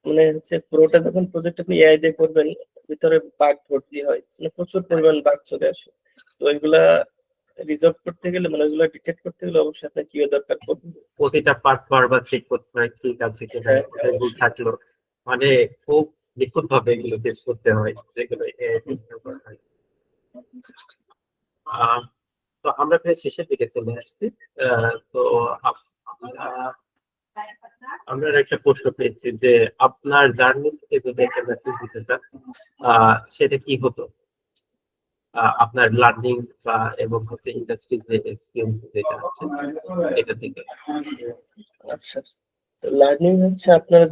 মানে হচ্ছে পুরোটা যখন প্রজেক্ট আপনি এআই দিয়ে করবেন, ভিতরে বাগ ভর্তি হয়, মানে প্রচুর পরিমাণ বাগ চলে আসে। তো এগুলা রিজলভ করতে গেলে, মানে এগুলা ডিটেক্ট করতে গেলে অবশ্যই আপনার কিউ দরকার পড়বে। প্রতিটা পার্ট বারবার চেক করতে হয় ঠিক আছে কিনা, হ্যাঁ, কোথায় ভুল অবশ্যই। থাকলো, মানে খুব নিখুঁত ভাবে এগুলো টেস্ট করতে হয়, যেগুলো করা হয়। আহ, তো আমরা প্রায় শেষের দিকে চলে আসছি। তো আমরা আমরা একটা প্রশ্ন পেয়েছি যে আপনার জার্নি থেকে যদি একটা মেসেজ দিতে চান, সেটা কি হতো? আপনার লার্নিং বা এবং হচ্ছে ইন্ডাস্ট্রি যে এক্সপিরিয়েন্স যেটা আছে এটা থেকে। আচ্ছা, লার্নিং হচ্ছে আপনারা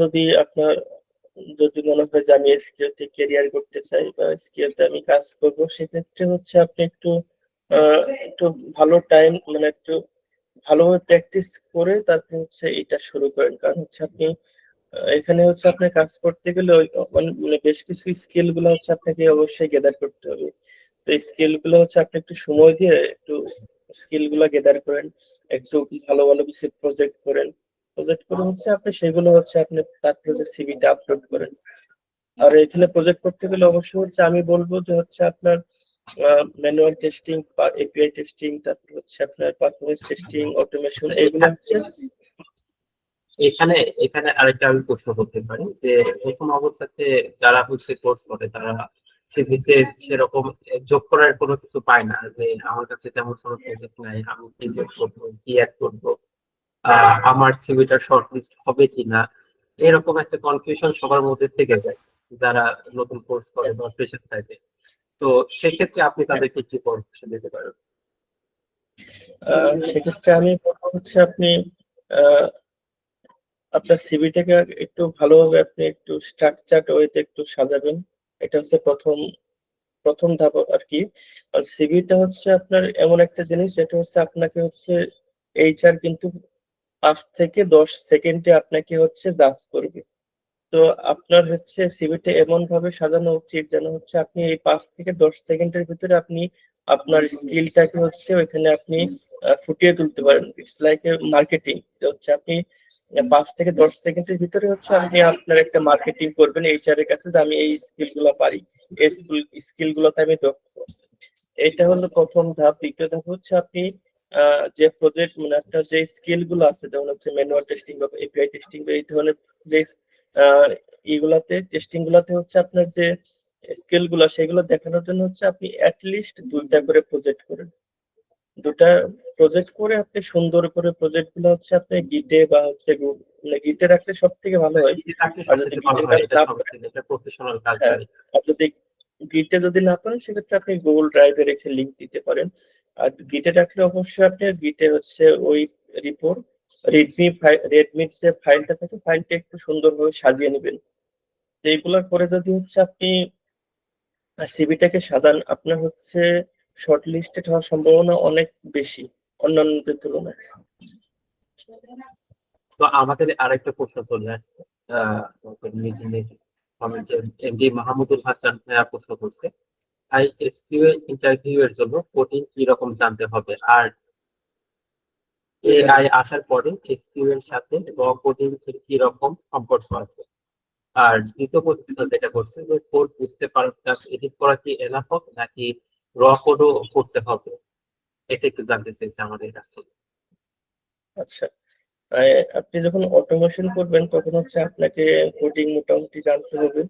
যদি মনে হয় যে আমি এসকিউ তে ক্যারিয়ার করতে চাই বা এসকিউ তে আমি কাজ করব, সেক্ষেত্রে হচ্ছে আপনি একটু ভালো টাইম, মানে একটু ভালোভাবে প্র্যাকটিস করে তারপর হচ্ছে এটা শুরু করেন। কারণ হচ্ছে আপনি এখানে হচ্ছে আপনার কাজ করতে গেলে মানে বেশ কিছু স্কিল গুলো হচ্ছে আপনাকে অবশ্যই গেদার করতে হবে। তো এই স্কিল গুলো হচ্ছে আপনি একটু সময় দিয়ে একটু স্কিল গুলো গেদার করেন, একটু ভালো ভালো কিছু প্রজেক্ট করেন। প্রজেক্ট করে হচ্ছে আপনি সেগুলো হচ্ছে আপনি তারপরে যে সিভিটা আপলোড করেন। আর এখানে প্রজেক্ট করতে গেলে অবশ্যই হচ্ছে আমি বলবো যে হচ্ছে আপনার ম্যানুয়াল টেস্টিং বা এপিআই টেস্টিং, তারপর হচ্ছে আপনার পারফরমেন্স টেস্টিং, অটোমেশন, আচ্ছা, এগুলো হচ্ছে। এখানে এখানে আরেকটা আমি প্রশ্ন করতে পারি যে প্রথম অবস্থাতে যারা হচ্ছে কোর্স করে তারা সিভিতে সেরকম যোগ করার কোনো কিছু পায় না, যে আমার কাছে তেমন কোনো প্রজেক্ট নাই, আমি কি যোগ করবো কি অ্যাড করবো, আমার সিভিটা শর্ট লিস্ট হবে কিনা, এরকম একটা কনফিউশন সবার মধ্যে থেকে যায় যারা নতুন কোর্স করে বা ফ্রেশার থাকে। তো সেক্ষেত্রে আপনি তাদেরকে কি পরামর্শ দিতে পারেন? সেক্ষেত্রে আমি বলবো হচ্ছে আপনি আহ, আপনার সিভিটাকে একটু ভালোভাবে আপনি একটু স্ট্রাকচারড ওয়েতে একটু সাজাবেন। এটা হচ্ছে প্রথম প্রথম ধাপ আর কি। আর সিভিটা হচ্ছে আপনার এমন একটা জিনিস যেটা হচ্ছে আপনাকে হচ্ছে এইচআর কিন্তু 5 থেকে 10 সেকেন্ডে আপনাকে হচ্ছে জাজ করবে। তো আপনার হচ্ছে সিভিটা এমন ভাবে সাজানো উচিত যেন হচ্ছে আপনি এই 5 থেকে 10 সেকেন্ডের ভিতরে আপনি আপনার স্কিলটাকে হচ্ছে ওইখানে আপনি ফুটিয়ে তুলতে পারেন। It's like a marketing. হচ্ছে আপনি 5 থেকে 10 সেকেন্ডের ভিতরে হচ্ছে আপনি আপনার একটা মার্কেটিং করবেন এইচআর এর কাছে যে আমি এই স্কিল গুলো পারি, এই স্কিল গুলোতে আমি দক্ষ। এটা হলো প্রথম ধাপ। দ্বিতীয় ধাপ হচ্ছে আপনি যে প্রজেক্ট, মানে আপনার যে স্কিল গুলো আছে, যেমন হচ্ছে ম্যানুয়াল টেস্টিং বা এপিআই টেস্টিং বা এই ধরনের যে এইগুলাতে টেস্টিং গুলাতে হচ্ছে আপনার যে স্কিল গুলো, সেগুলো দেখানোর জন্য হচ্ছে আপনি অ্যাটলিস্ট 2টা করে প্রজেক্ট করেন। 2টা প্রজেক্ট করে আপনি সুন্দর করে প্রজেক্ট গুলো হচ্ছে আপনি গিটে বা হচ্ছে মানে গিটে রাখলে সব থেকে ভালো হয়। যদি থাকলে আর যদি সবচেয়ে ভালো গিটের হয়, কাজ এটা না পারেন, সবচেয়ে এটা প্রফেশনাল কাজ হ্যাঁ, হয়। আর যদি গিটে যদি না পারেন সেক্ষেত্রে আপনি গুগল ড্রাইভে রেখে লিংক দিতে পারেন। আর গিটে রাখলে অবশ্যই আপনি গিটে হচ্ছে ওই রিপোর্ট রেডমি যে ফাইলটা থাকে, ফাইলটা একটু সুন্দরভাবে সাজিয়ে নেবেন। তো এইগুলা করে যদি হচ্ছে আপনি সিভিটাকে সাজান, আপনার হচ্ছে শর্ট লিস্টেড হওয়ার সম্ভাবনা অনেক বেশি অন্যান্যদের তুলনায়। তো আমাদের আরেকটা প্রশ্ন চলে আসছে, আমাদের নিজে নিজে কমেন্টে এমডি মাহমুদুল হাসান ভাইয়া প্রশ্ন করছে, এসকিউএল ইন্টারভিউ এর জন্য কোডিং কি রকম জানতে হবে, আর এআই আসার পরে এসকিউএল এর সাথে র কোডিং এর কি রকম সম্পর্ক আছে? আর দ্বিতীয় প্রশ্ন যেটা করছে যে কোড বুঝতে পারা জাস্ট এডিট করা কি এনাফ হবে নাকি র কোডও করতে হবে, এটা একটু জানতে চাইছে আমাদের কাছে। আচ্ছা, আপনি যখন অটোমেশন করবেন তখন হচ্ছে আপনাকে কোডিং মোটামুটি জানতে হবে।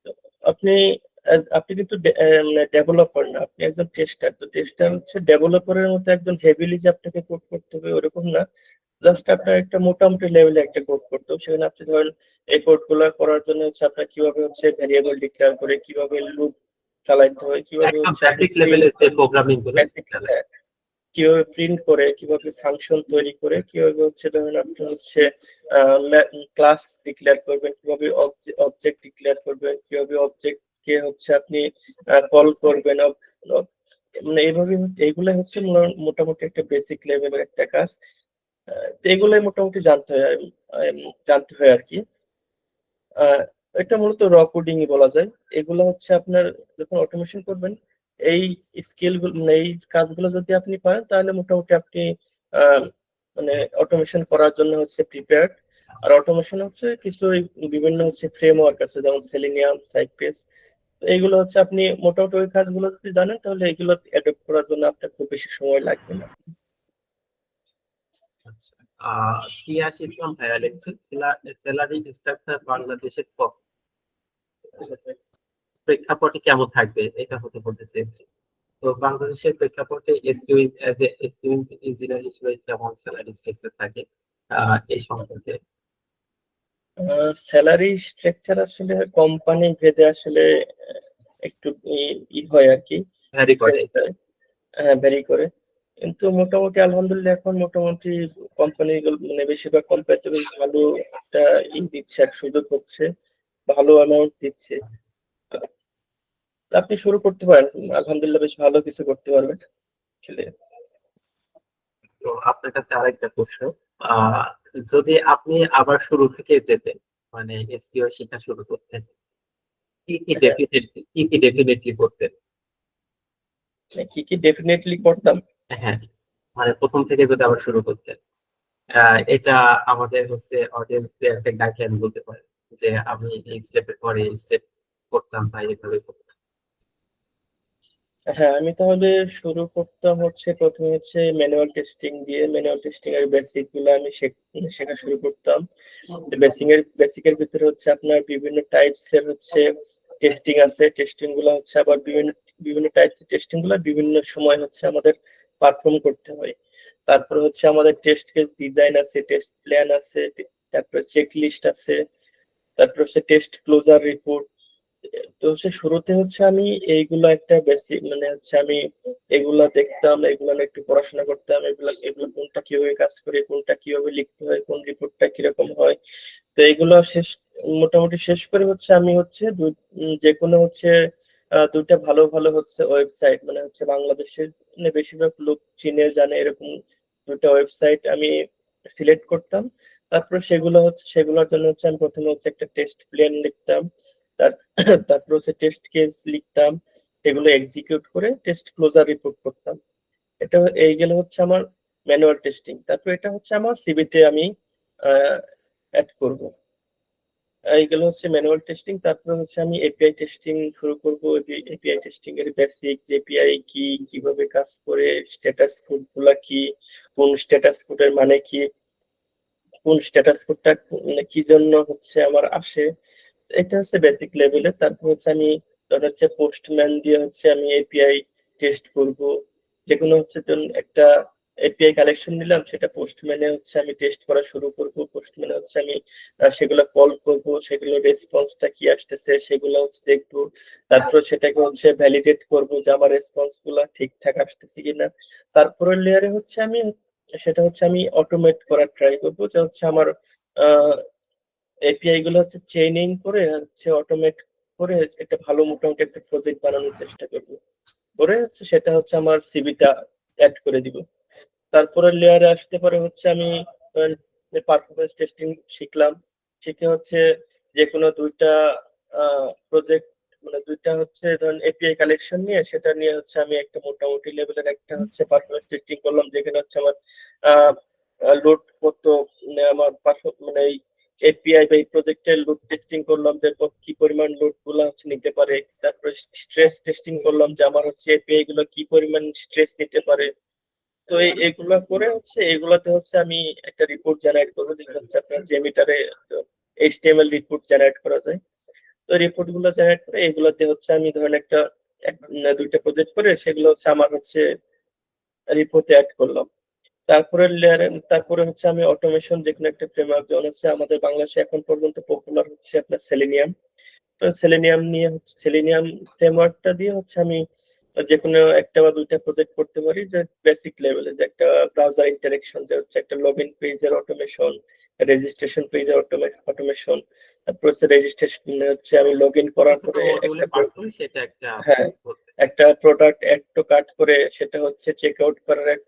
তো আপনি আপনি কিন্তু মানে ডেভেলপার না, আপনি একজন টেস্টার। তো টেস্টার হচ্ছে ডেভেলপারের মতো একজন হেভিলি যে আপনাকে কোড করতে হবে ওরকম না। জাস্ট আপনার একটা মোটামুটি লেভেলে একটা কোড করতে হবে। সেখানে আপনি ধরেন এই কোড গুলো করার জন্য হচ্ছে আপনার কিভাবে হচ্ছে ভেরিয়েবল ডিক্লেয়ার করে, কিভাবে লুপ চালাইতে হয়, কিভাবে একদম হচ্ছে আপনি বেসিক প্রিন্ট লেভেলের যে প্রোগ্রামিং গুলো বেসিক, কিভাবে প্রিন্ট করে, কিভাবে ফাংশন তৈরি করে, কিভাবে হচ্ছে ধরেন আপনি হচ্ছে ক্লাস ডিক্লেয়ার করবেন, কিভাবে অবজেক্ট ডিক্লেয়ার করবেন, কিভাবে অবজেক্ট কে হচ্ছে আপনি কল করবেন, মানে এইভাবে এইগুলো হচ্ছে মোটামুটি একটা বেসিক লেভেলের একটা কাজ। তো এগুলাই মোটামুটি জানতে হয় আর কি। আহ, এটা মূলত র কোডিং বলা যায়। এগুলো হচ্ছে আপনার যখন অটোমেশন করবেন, এই স্কিল গুলো, মানে এই কাজগুলো যদি আপনি পারেন তাহলে মোটামুটি আপনি আহ, মানে অটোমেশন করার জন্য হচ্ছে প্রিপেয়ার্ড। আর অটোমেশন হচ্ছে কিছু বিভিন্ন হচ্ছে ফ্রেমওয়ার্ক আছে, যেমন সেলিনিয়াম, সাইপ্রেস। এইগুলো হচ্ছে আপনি মোটামুটি ওই কাজগুলো যদি জানেন তাহলে এগুলো অ্যাডপ্ট করার জন্য আপনার খুব বেশি সময় লাগবে না। আচ্ছা, তিয়াস ইসলাম ভাইয়া লিখছে স্যালারি স্ট্রাকচার বাংলাদেশের প্রেক্ষাপটে কেমন থাকবে, এটা হতে বলতে চেয়েছি। তো বাংলাদেশের প্রেক্ষাপটে SQ as a SQ engineer হিসেবে কেমন স্যালারি স্ট্রাকচার থাকে, এই সম্পর্কে। স্যালারি স্ট্রাকচার আসলে কোম্পানি ভেদে আসলে একটু হয় আর কি, ভ্যারি করে। হ্যাঁ ভ্যারি করে। কিন্তু মোটামুটি আলহামদুলিল্লাহ এখন মোটামুটি কোম্পানি মানে বেশিরভাগ কোম্পানিতে বেশ ভালো একটা দিচ্ছে, এক সুযোগ হচ্ছে, ভালো অ্যামাউন্ট দিচ্ছে। আপনি শুরু করতে পারেন, আলহামদুলিল্লাহ বেশ ভালো কিছু করতে পারবেন আসলে। তো আপনার কাছে আরেকটা প্রশ্ন, আহ যদি আপনি আবার শুরু থেকে যেতেন, মানে এসকিউ শেখা শুরু করতেন, হ্যাঁ, কি কি ডেফিনেটলি করতেন? কি কি ডেফিনেটলি করতাম। হ্যাঁ, মানে প্রথম থেকে যদি আবার শুরু করতেন, এটা আমাদের হচ্ছে অডিয়েন্সকে একটা গাইডলাইন বলতে পারে, যে আমি এই স্টেপের পরে এই স্টেপ করতাম বা এইভাবে করতাম। হ্যাঁ, আমি তাহলে শুরু করতাম হচ্ছে প্রথমে হচ্ছে ম্যানুয়াল টেস্টিং দিয়ে, ম্যানুয়াল টেস্টিং এর বেসিক গুলো আমি শেখা শুরু করতাম। বেসিকের ভিতরে হচ্ছে আপনার বিভিন্ন টাইপস এর হচ্ছে টেস্টিং আছে, টেস্টিং গুলো হচ্ছে আবার বিভিন্ন বিভিন্ন টাইপস এর টেস্টিং গুলো বিভিন্ন সময় হচ্ছে আমাদের পারফর্ম করতে হয়। তারপর হচ্ছে আমাদের টেস্ট কেস ডিজাইন আছে, টেস্ট প্ল্যান আছে, তারপর চেক লিস্ট আছে, তারপর হচ্ছে টেস্ট ক্লোজার রিপোর্ট। তো হচ্ছে শুরুতে হচ্ছে আমি এইগুলো একটা বেসিক মানে হচ্ছে আমি এগুলা দেখতাম, এগুলো নিয়ে একটু পড়াশোনা করতাম, এগুলো এগুলো কোনটা কিভাবে কাজ করে, কোনটা কিভাবে লিখতে হয়, কোন রিপোর্টটা কিরকম হয়। তো এগুলো মোটামুটি শেষ করে হচ্ছে আমি হচ্ছে যে কোনো হচ্ছে দুইটা ভালো ভালো হচ্ছে ওয়েবসাইট, মানে হচ্ছে বাংলাদেশের মানে বেশিরভাগ লোক চিনে জানে এরকম দুইটা ওয়েবসাইট আমি সিলেক্ট করতাম। তারপর সেগুলোর জন্য হচ্ছে আমি প্রথমে হচ্ছে একটা টেস্ট প্ল্যান লিখতাম। তার তারপর হচ্ছে টেস্ট কেস লিখতাম, এগুলো এক্সিকিউট করে টেস্ট ক্লোজার রিপোর্ট করতাম। এইগুলো হচ্ছে আমার ম্যানুয়াল টেস্টিং। তারপর এটা হচ্ছে আমার সিভিতে আমি অ্যাড করব। এইগুলো হচ্ছে ম্যানুয়াল টেস্টিং। তারপর হচ্ছে আমি এপিআই টেস্টিং শুরু করব। এপিআই টেস্টিং এর বেসিক, যে এপিআই কি, কিভাবে কাজ করে, স্ট্যাটাস কোড গুলা কি, কোন স্ট্যাটাস কোডের মানে কি, কোন স্ট্যাটাস কোডটা কি জন্য হচ্ছে আমার আসে, এটা হচ্ছে বেসিক লেভেলে। তারপর হচ্ছে আমি ধর হচ্ছে পোস্টম্যান দিয়ে হচ্ছে আমি এপিআই টেস্ট করব। যে কোনো হচ্ছে ধরুন একটা এপিআই কালেকশন নিলাম, সেটা পোস্টম্যানে হচ্ছে আমি টেস্ট করা শুরু করব। পোস্টম্যানে হচ্ছে আমি সেগুলো কল করব, সেগুলো রেসপন্সটা কি আসতেছে সেগুলো হচ্ছে দেখবো। তারপর সেটাকে হচ্ছে ভ্যালিডেট করব যে আমার রেসপন্স গুলা ঠিকঠাক আসতেছে কিনা। তারপরের লেয়ারে হচ্ছে আমি সেটা হচ্ছে আমি অটোমেট করার ট্রাই করবো, যে হচ্ছে আমার এপিআই গুলো হচ্ছে চেইনিং করে হচ্ছে অটোমেট করে একটা ভালো মোটামুটি একটা প্রজেক্ট বানানোর চেষ্টা করবো। করে হচ্ছে সেটা হচ্ছে আমার সিভিটা অ্যাড করে দিব। তারপরে লেয়ারে আসতে পারে হচ্ছে আমি পারফরমেন্স টেস্টিং শিখলাম। শিখে হচ্ছে যে কোনো দুইটা প্রজেক্ট, মানে দুইটা হচ্ছে ধরেন এপিআই কালেকশন নিয়ে সেটা নিয়ে হচ্ছে আমি একটা মোটামুটি লেভেলের একটা হচ্ছে পারফরমেন্স টেস্টিং করলাম, যেখানে হচ্ছে আমার লোড কত, মানে আমার মানে এই এপিআই বা এই প্রজেক্টের লোড টেস্টিং করলাম যে কি পরিমাণ লোড গুলা হচ্ছে নিতে পারে। তারপরে স্ট্রেস টেস্টিং করলাম যে আমার হচ্ছে এপিআই গুলো কি পরিমাণ স্ট্রেস নিতে পারে। তো এইগুলা করে হচ্ছে এগুলাতে হচ্ছে আমি একটা রিপোর্ট জেনারেট করবো, যেটা হচ্ছে আপনার জেমিটারে এইচটিএমএল রিপোর্ট জেনারেট করা যায়। তো রিপোর্ট গুলো জেনারেট করে এগুলাতে হচ্ছে আমি ধরেন একটা দুইটা প্রজেক্ট করে সেগুলো হচ্ছে আমার হচ্ছে রিপোর্টে অ্যাড করলাম। তারপরে লেয়ারে তারপরে হচ্ছে আমি অটোমেশন, যে কোনো একটা ফ্রেমওয়ার্ক, যেমন হচ্ছে আমাদের বাংলাদেশে এখন পর্যন্ত পপুলার হচ্ছে আপনার সেলেনিয়াম। তো সেলেনিয়াম ফ্রেমওয়ার্কটা দিয়ে হচ্ছে আমি যে কোনো একটা বা দুইটা প্রজেক্ট করতে পারি, যে বেসিক লেভেলে যে একটা ব্রাউজার ইন্টারেকশন, যে হচ্ছে একটা লগ ইন পেজের অটোমেশন, রেজিস্ট্রেশন পেজের অটোমেশন। তারপর হচ্ছে রেজিস্ট্রেশন হচ্ছে আমি লগ ইন করার ছোট পরে মডিউলে একটা পার্ট করে সেটা একটা হ্যাঁ বলতে। একটা প্রোডাক্ট অ্যাড টু কার্ট করে সেটা হচ্ছে চেক আউট করার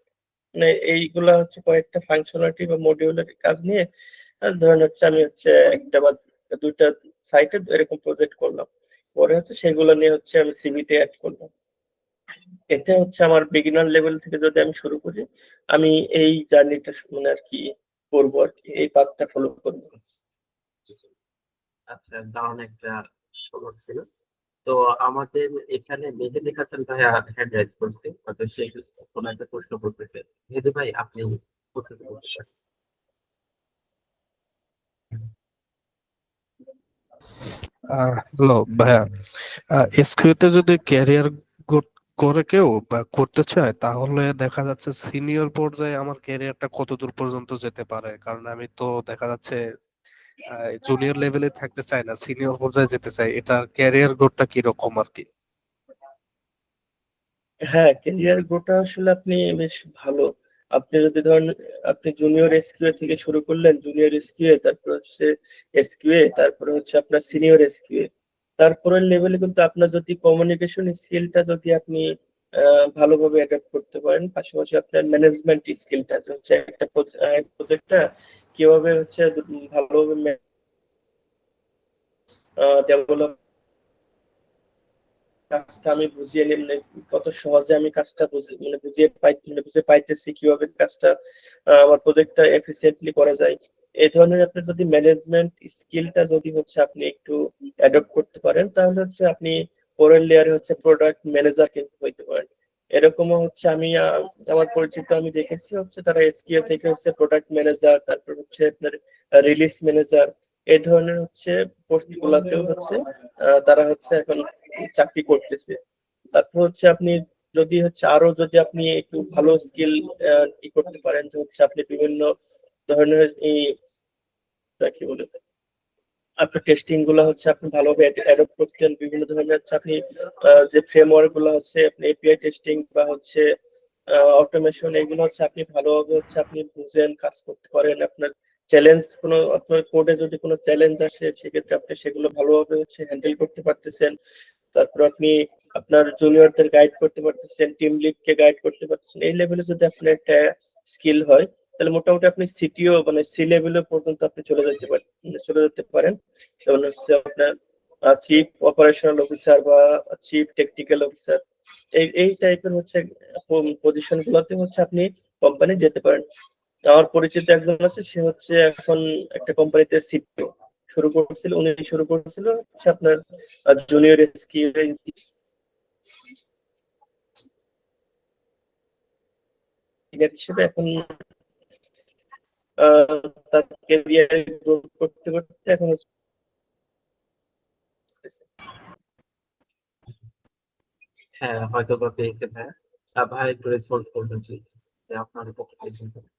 মানে এইগুলা হচ্ছে কয়েকটা ফাংশনালিটি বা মডিউলের কাজ নিয়ে ধরেন হচ্ছে আমি হচ্ছে একটা বা দুইটা সাইটে এরকম প্রজেক্ট করলাম। পরে হচ্ছে সেগুলো নিয়ে হচ্ছে আমি সিভিতে অ্যাড করলাম। এটা হচ্ছে আমার বিগিনার লেভেল থেকে যদি আমি শুরু করি, আমি এই জার্নিটা মানে আর কি করবো আর কি, এই পাথটা ফলো করবো। আচ্ছা, দারুণ একটা খবর ছিল। তো আমাদের এখানে মেহেদি হাসান ভাইয়া হ্যান্ড রাইজ করছে, হয়তো সে কোনো একটা প্রশ্ন করতেছে। মেহেদি ভাই, আপনি প্রশ্নটা করতে পারেন। হ্যালো ভাইয়া, এসকিউতে যদি ক্যারিয়ার করে কেউ বা করতে চায়, তাহলে দেখা যাচ্ছে সিনিয়র পর্যায়ে আমার ক্যারিয়ারটা কত দূর পর্যন্ত যেতে পারে? কারণ আমি তো দেখা যাচ্ছে জুনিয়র লেভেলে থাকতে চাই না, সিনিয়র পর্যায়ে যেতে চাই। এটা ক্যারিয়ার গ্রোথটা কিরকম আর কি? হ্যাঁ, ক্যারিয়ার গ্রোথটা আসলে আপনি বেশ ভালো। আপনি যদি ধরেন আপনি জুনিয়র এসকিউএ থেকে শুরু করলেন, জুনিয়র এসকিউএ, তারপর হচ্ছে এসকিউএ, তারপরে হচ্ছে আপনার সিনিয়র এসকিউএ। তারপরের লেভেলে কিন্তু আপনার যদি কমিউনিকেশন স্কিলটা যদি আপনি ভালোভাবে অ্যাডাপ্ট করতে পারেন, পাশাপাশি আপনার ম্যানেজমেন্ট স্কিলটা হচ্ছে একটা প্রজেক্টটা কিভাবে হচ্ছে ভালোভাবে ডেভেলপ, কাজটা আমি বুঝিয়ে নিলে কত সহজে আমি কাজটা বুঝে পাইতেছি কিভাবে কাজটা আমার প্রজেক্টটা এফিসিয়েন্টলি করা যায়। এই ধরনের আপনি যদি ম্যানেজমেন্ট স্কিলটা যদি হচ্ছে আপনি একটু অ্যাডপ্ট করতে পারেন, তাহলে হচ্ছে আপনি পরের লেয়ারে হচ্ছে প্রোডাক্ট ম্যানেজার কিন্তু হইতে পারেন। এরকমও হচ্ছে আমি আমার পরিচিত আমি দেখেছি হচ্ছে তারা এসকিউ থেকে হচ্ছে প্রোডাক্ট ম্যানেজার, তারপর হচ্ছে আপনার রিলিজ ম্যানেজার, এই ধরনের হচ্ছে পোস্ট গুলাতেও হচ্ছে তারা হচ্ছে এখন চাকরি করতেছে। তারপর হচ্ছে আপনি যদি হচ্ছে আরো যদি আপনি একটু ভালো স্কিল করতে পারেন, যে হচ্ছে আপনি বিভিন্ন ধরনের এই কি বলে আপনার টেস্টিং গুলো হচ্ছে আপনি ভালোভাবে অ্যাডপ্ট করছেন, বিভিন্ন ধরনের হচ্ছে আপনি যে ফ্রেমওয়ার্ক গুলো হচ্ছে আপনি এপিআই টেস্টিং বা হচ্ছে অটোমেশন, এগুলো হচ্ছে আপনি ভালোভাবে হচ্ছে আপনি বুঝেন, কাজ করতে পারেন। আপনার চ্যালেঞ্জ কোনো আপনার কোডে যদি কোনো চ্যালেঞ্জ আসে, সেক্ষেত্রে আপনি সেগুলো ভালোভাবে হচ্ছে হ্যান্ডেল করতে পারতেছেন। তারপর আপনি আপনার জুনিয়রদের গাইড করতে পারতেছেন, টিম লিড কে গাইড করতে পারতেছেন। এই লেভেলে যদি আপনার একটা স্কিল হয়, তাহলে মোটামুটি আপনি সিটিও মানে সি লেভেলে পর্যন্ত আপনি চলে যেতে পারেন। যেমন হচ্ছে আপনার চিফ অপারেশনাল অফিসার বা চিফ টেকনিক্যাল অফিসার, এই টাইপের হচ্ছে পজিশন গুলোতে হচ্ছে আপনি কোম্পানি যেতে পারেন। আমার পরিচিত একজন আছে, সে হচ্ছে এখন একটা কোম্পানিতে সিটিও শুরু করছিল হচ্ছে আপনার জুনিয়র স্কিল হিসেবে। এখন তার ক্যারিয়ার গ্রোথ করতে করতে এখন হচ্ছে হ্যাঁ, হয়তো বা পেয়েছে ভাইয়া। ভাই একটু রেসপন্স করবেন প্লিজ, যে আপনার পক্ষে পেয়েছেন কিনা।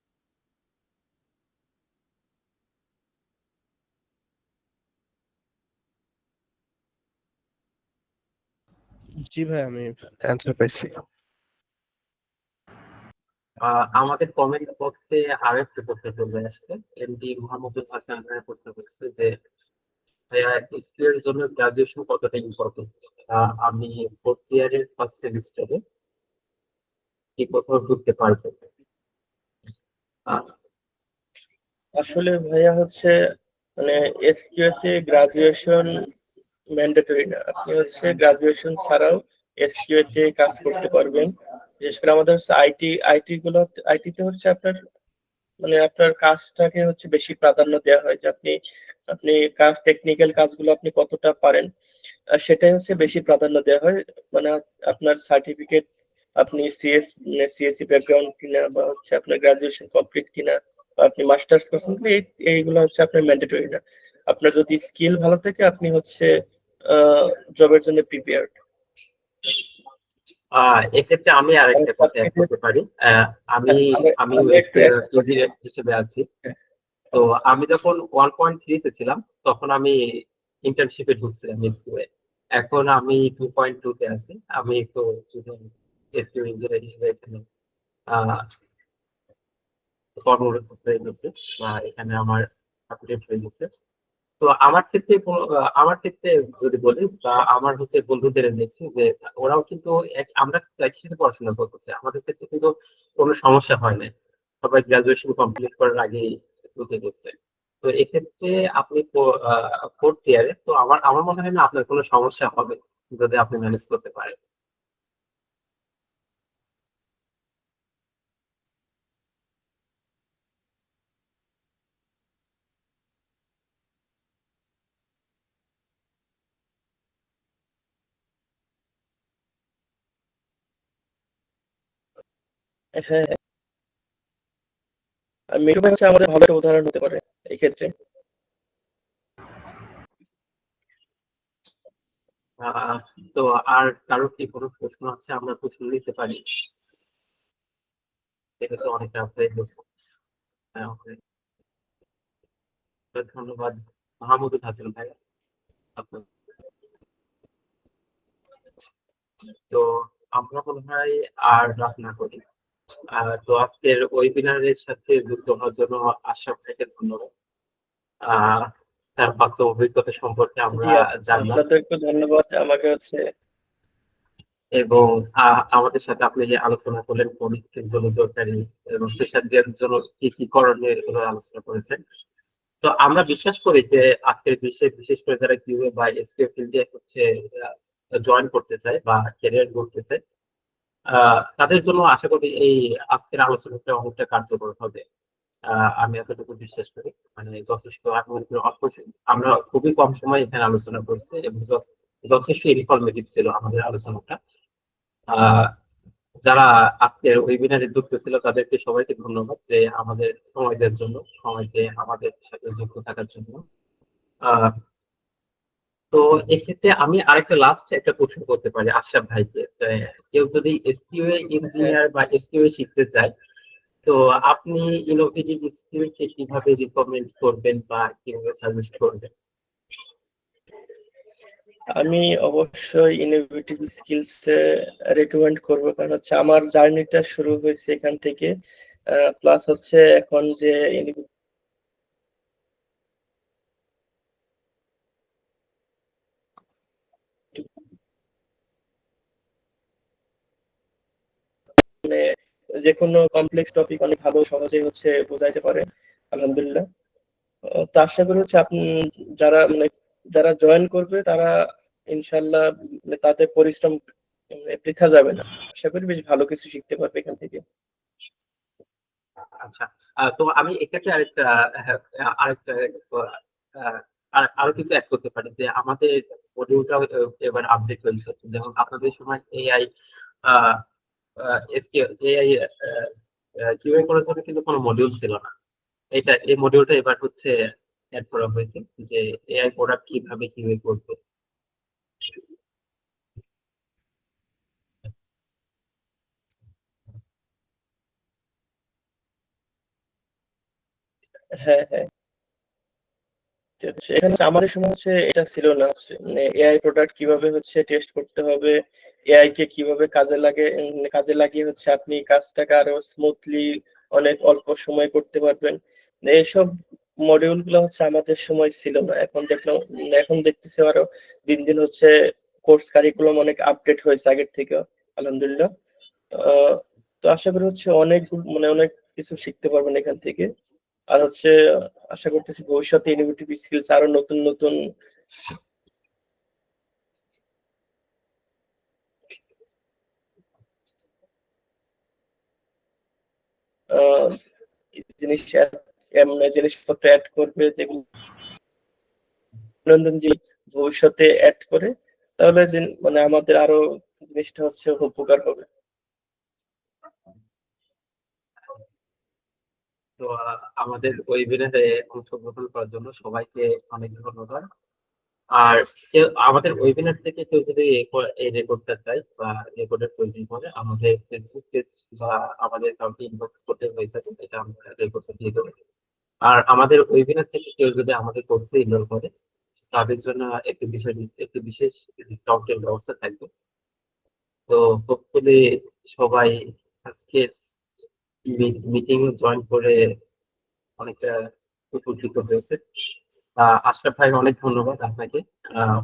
জি ভাই, আমি অ্যান্সার পাইছি। আমাদের কমেন্ট বক্সে আরো একটা প্রশ্ন চলে আসছে। এমডি মোহাম্মদুল হাসান ভাইয়া প্রশ্ন করছে যে ভাইয়া, স্কিলের জন্য গ্রাজুয়েশন কতটা ইম্পর্টেন্ট? আমি ফোর্থ ইয়ারের ফার্স্ট সেমিস্টারে কি কোথাও ঢুকতে পারবো? আহ, আসলে ভাইয়া হচ্ছে মানে এসকিউ তে গ্রাজুয়েশন ম্যান্ডেটরি না, আপনি হচ্ছে গ্রাজুয়েশন ছাড়াও এসকিউ তে কাজ করতে পারবেন। বিশেষ করে আমাদের হচ্ছে আইটিতে হচ্ছে আপনার মানে আপনার কাজটাকে হচ্ছে বেশি প্রাধান্য দেওয়া হয়, যে আপনি আপনি টেকনিক্যাল কাজগুলো আপনি কতটা পারেন, সেটাই হচ্ছে বেশি প্রাধান্য দেওয়া হয়। মানে আপনার সার্টিফিকেট, আপনি সিএসসি ব্যাকগ্রাউন্ড কিনা বা হচ্ছে আপনার গ্রাজুয়েশন কমপ্লিট কিনা বা আপনি মাস্টার্স করছেন কিনা, এইগুলো হচ্ছে আপনার ম্যান্ডেটরি না। আপনার যদি স্কিল ভালো থাকে, আপনি হচ্ছে জবের জন্য প্রিপেয়ার্ড। এক্ষেত্রে আমি আরেকটা কথা অ্যাড করতে পারি। আমি আমিও আমি একটু add করি। ইঞ্জিনিয়ার হিসেবে আছি। তো আমি যখন 1.3 তে ছিলাম, তখন আমি ইন্টার্নশিপে ঢুকছিলাম এসকিউ এ। এখন আমি 2.2 তে আছি। আমি তো এসকিউ ইঞ্জিনিয়ার হিসেবে এখানে আহ, কর্মরত হয়ে গেছে, বা এখানে আমার আপডেট হয়ে গেছে। তো আমার ক্ষেত্রে যদি বলি, বা আমার হচ্ছে বন্ধুদের দেখছি যে ওরাও কিন্তু আমরা কিন্তু একই সাথে পড়াশোনা করতেছি, আমাদের ক্ষেত্রে কিন্তু কোনো সমস্যা হয় না। সবাই গ্রাজুয়েশন কমপ্লিট করার আগেই ঢুকে গেছে। তো এক্ষেত্রে আপনি ফোর্থ ইয়ারে, তো আমার আমার মনে হয় না আপনার কোনো সমস্যা হবে যদি আপনি ম্যানেজ করতে পারেন। হ্যাঁ, আর মিঠু ভাই হচ্ছে আমাদের ভালো একটা উদাহরণ হতে পারে এই ক্ষেত্রে। আহ, তো আর কারো কি কোনো প্রশ্ন আছে, আমরা প্রশ্ন নিতে পারি? এটা তো অনেকটা আপনাদের বলছে। হ্যাঁ, okay. তো ধন্যবাদ মাহমুদুল হাসান ভাই আপনার। তো আমরা মনে হয় আর রাত না করি। তো আজকের ওয়েবিনারের সাথে যুক্ত হওয়ার জন্য আশরাফ ভাইকে ধন্যবাদ। আহ তার বাস্তব অভিজ্ঞতা সম্পর্কে জি, আমরা জানলাম, আপনাদেরকে ধন্যবাদ আমাকে হচ্ছে। এবং আমাদের সাথে আপনি যে আলোচনা করলেন কোন স্কিল গুলো দরকারি এবং পেশাদারদের জন্য কি কি করণীয়, এগুলো আলোচনা করেছেন। তো আমরা বিশ্বাস করি যে আজকের বিশ্বে বিশেষ করে যারা কিউএ বা এসকিউ ফিল্ডে হচ্ছে জয়েন করতে চায় বা ক্যারিয়ার করতে চায়, তাদের জন্য আশা করি এই আজকের আলোচনাটা অনেকটা কার্যকর হবে। আমি এতটুকু বিশ্বাস করি, মানে যথেষ্ট আমি মনে করি আমরা খুবই কম সময় এখানে আলোচনা করছি এবং যথেষ্ট ইনফরমেটিভ ছিল আমাদের আলোচনাটা। আহ যারা আজকের ওয়েবিনারে যুক্ত ছিল তাদেরকে সবাইকে ধন্যবাদ যে আমাদের সময় দেওয়ার জন্য, সময় দিয়ে আমাদের সাথে যুক্ত থাকার জন্য। আহ তো এক্ষেত্রে আমি আরেকটা লাস্ট একটা প্রশ্ন করতে পারি আশরাফ ভাইকে, যে কেউ যদি এসকিউএ হ্যাঁ, ইঞ্জিনিয়ার বা এসকিউএ শিখতে চায়, তো আপনি ইনোভেটিভ স্কিলকে কিভাবে রিকমেন্ড করবেন বা কিভাবে সাজেস্ট করবেন? আমি অবশ্যই ইনোভেটিভ স্কিলস রেকমেন্ড করবো, কারণ হচ্ছে আমার জার্নিটা শুরু হয়েছে এখান থেকে। প্লাস হচ্ছে এখন যে মানে যে কোনো কমপ্লেক্স টপিক অনেক ভালো সহজেই হচ্ছে বোঝাইতে পারে, আলহামদুলিল্লাহ। তো আশা করি হচ্ছে আপনি যারা যারা জয়েন করবে তারা ইনশাল্লাহ তাদের পরিশ্রম বৃথা যাবে না। আশা করি বেশ ভালো কিছু শিখতে পারবে এখান থেকে। আচ্ছা, তো আমি এক্ষেত্রে আরেকটা আরো কিছু অ্যাড করতে পারি যে আমাদের মডিউলটা এবার আপডেট হয়েছে। যেমন আপনাদের সময় এআই এআই কিউএ করার জন্য কিন্তু কোনো মডিউল ছিল না। এই মডিউলটা এবার হচ্ছে অ্যাড করা হয়েছে, যে এআই প্রোডাক্ট কিভাবে কিউএ করবে। হ্যাঁ, হ্যাঁ, এখানে হচ্ছে আমাদের সময় হচ্ছে এটা ছিল না, মানে এআই প্রোডাক্ট কিভাবে হচ্ছে টেস্ট করতে হবে, এআই কে কিভাবে কাজে লাগে, কাজে লাগিয়ে হচ্ছে আপনি কাজটাকে আরো স্মুথলি অনেক অল্প সময় করতে পারবেন। এইসব মডিউল গুলো হচ্ছে আমাদের সময় ছিল না। এখন দেখলাম, এখন দেখতেছি আরো দিন দিন হচ্ছে কোর্স কারিকুলাম অনেক আপডেট হয়েছে আগের থেকে, আলহামদুলিল্লাহ। আহ, তো আশা করি হচ্ছে অনেক অনেক কিছু শিখতে পারবেন এখান থেকে। আর হচ্ছে আশা করতেছি ভবিষ্যতে ইনোভেটিভ স্কিলস আরো নতুন নতুন আহ, জিনিস জিনিসপত্র অ্যাড করবে, যেগুলো দৈনন্দিন যে ভবিষ্যতে অ্যাড করে, তাহলে আমাদের আরো জিনিসটা হচ্ছে উপকার হবে। তো আমাদের ওয়েবিনারে অংশগ্রহণ করার জন্য সবাইকে অনেক ধন্যবাদ। আর কেউ আমাদের ওয়েবিনার থেকে কেউ যদি এই রেকর্ডটা চায় বা রেকর্ডের প্রয়োজন পড়ে, আমাদের ফেসবুক পেজ বা আমাদের কাউকে ইনবক্স করতে হয়ে যাবে, এটা আমরা রেকর্ডটা দিয়ে দেবো। আর আমাদের ওয়েবিনার থেকে কেউ যদি আমাদের কোর্সে এনরোল করে, তাদের জন্য একটি বিশেষ ডিসকাউন্টের ব্যবস্থা থাকবে। তো হোপফুলি সবাই আজকের মিটিং জয়েন করে অনেকটা উপকৃত হয়েছে। আশরাফ ভাই, অনেক ধন্যবাদ আপনাকে,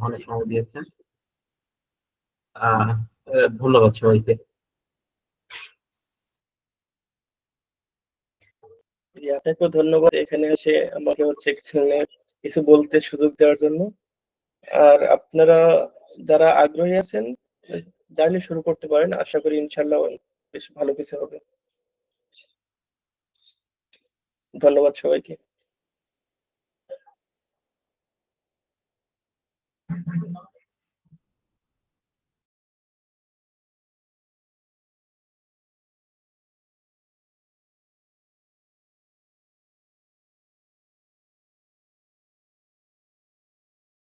অনেক সময় দিয়েছেন। আহ ধন্যবাদ সবাইকে। জি, আপনাকেও ধন্যবাদ এখানে এসে আমাকে হচ্ছে এখানে কিছু বলতে সুযোগ দেওয়ার জন্য। আর আপনারা যারা আগ্রহী আছেন জার্নি শুরু করতে পারেন, আশা করি ইনশাল্লাহ বেশ ভালো কিছু হবে। ধন্যবাদ সবাইকে।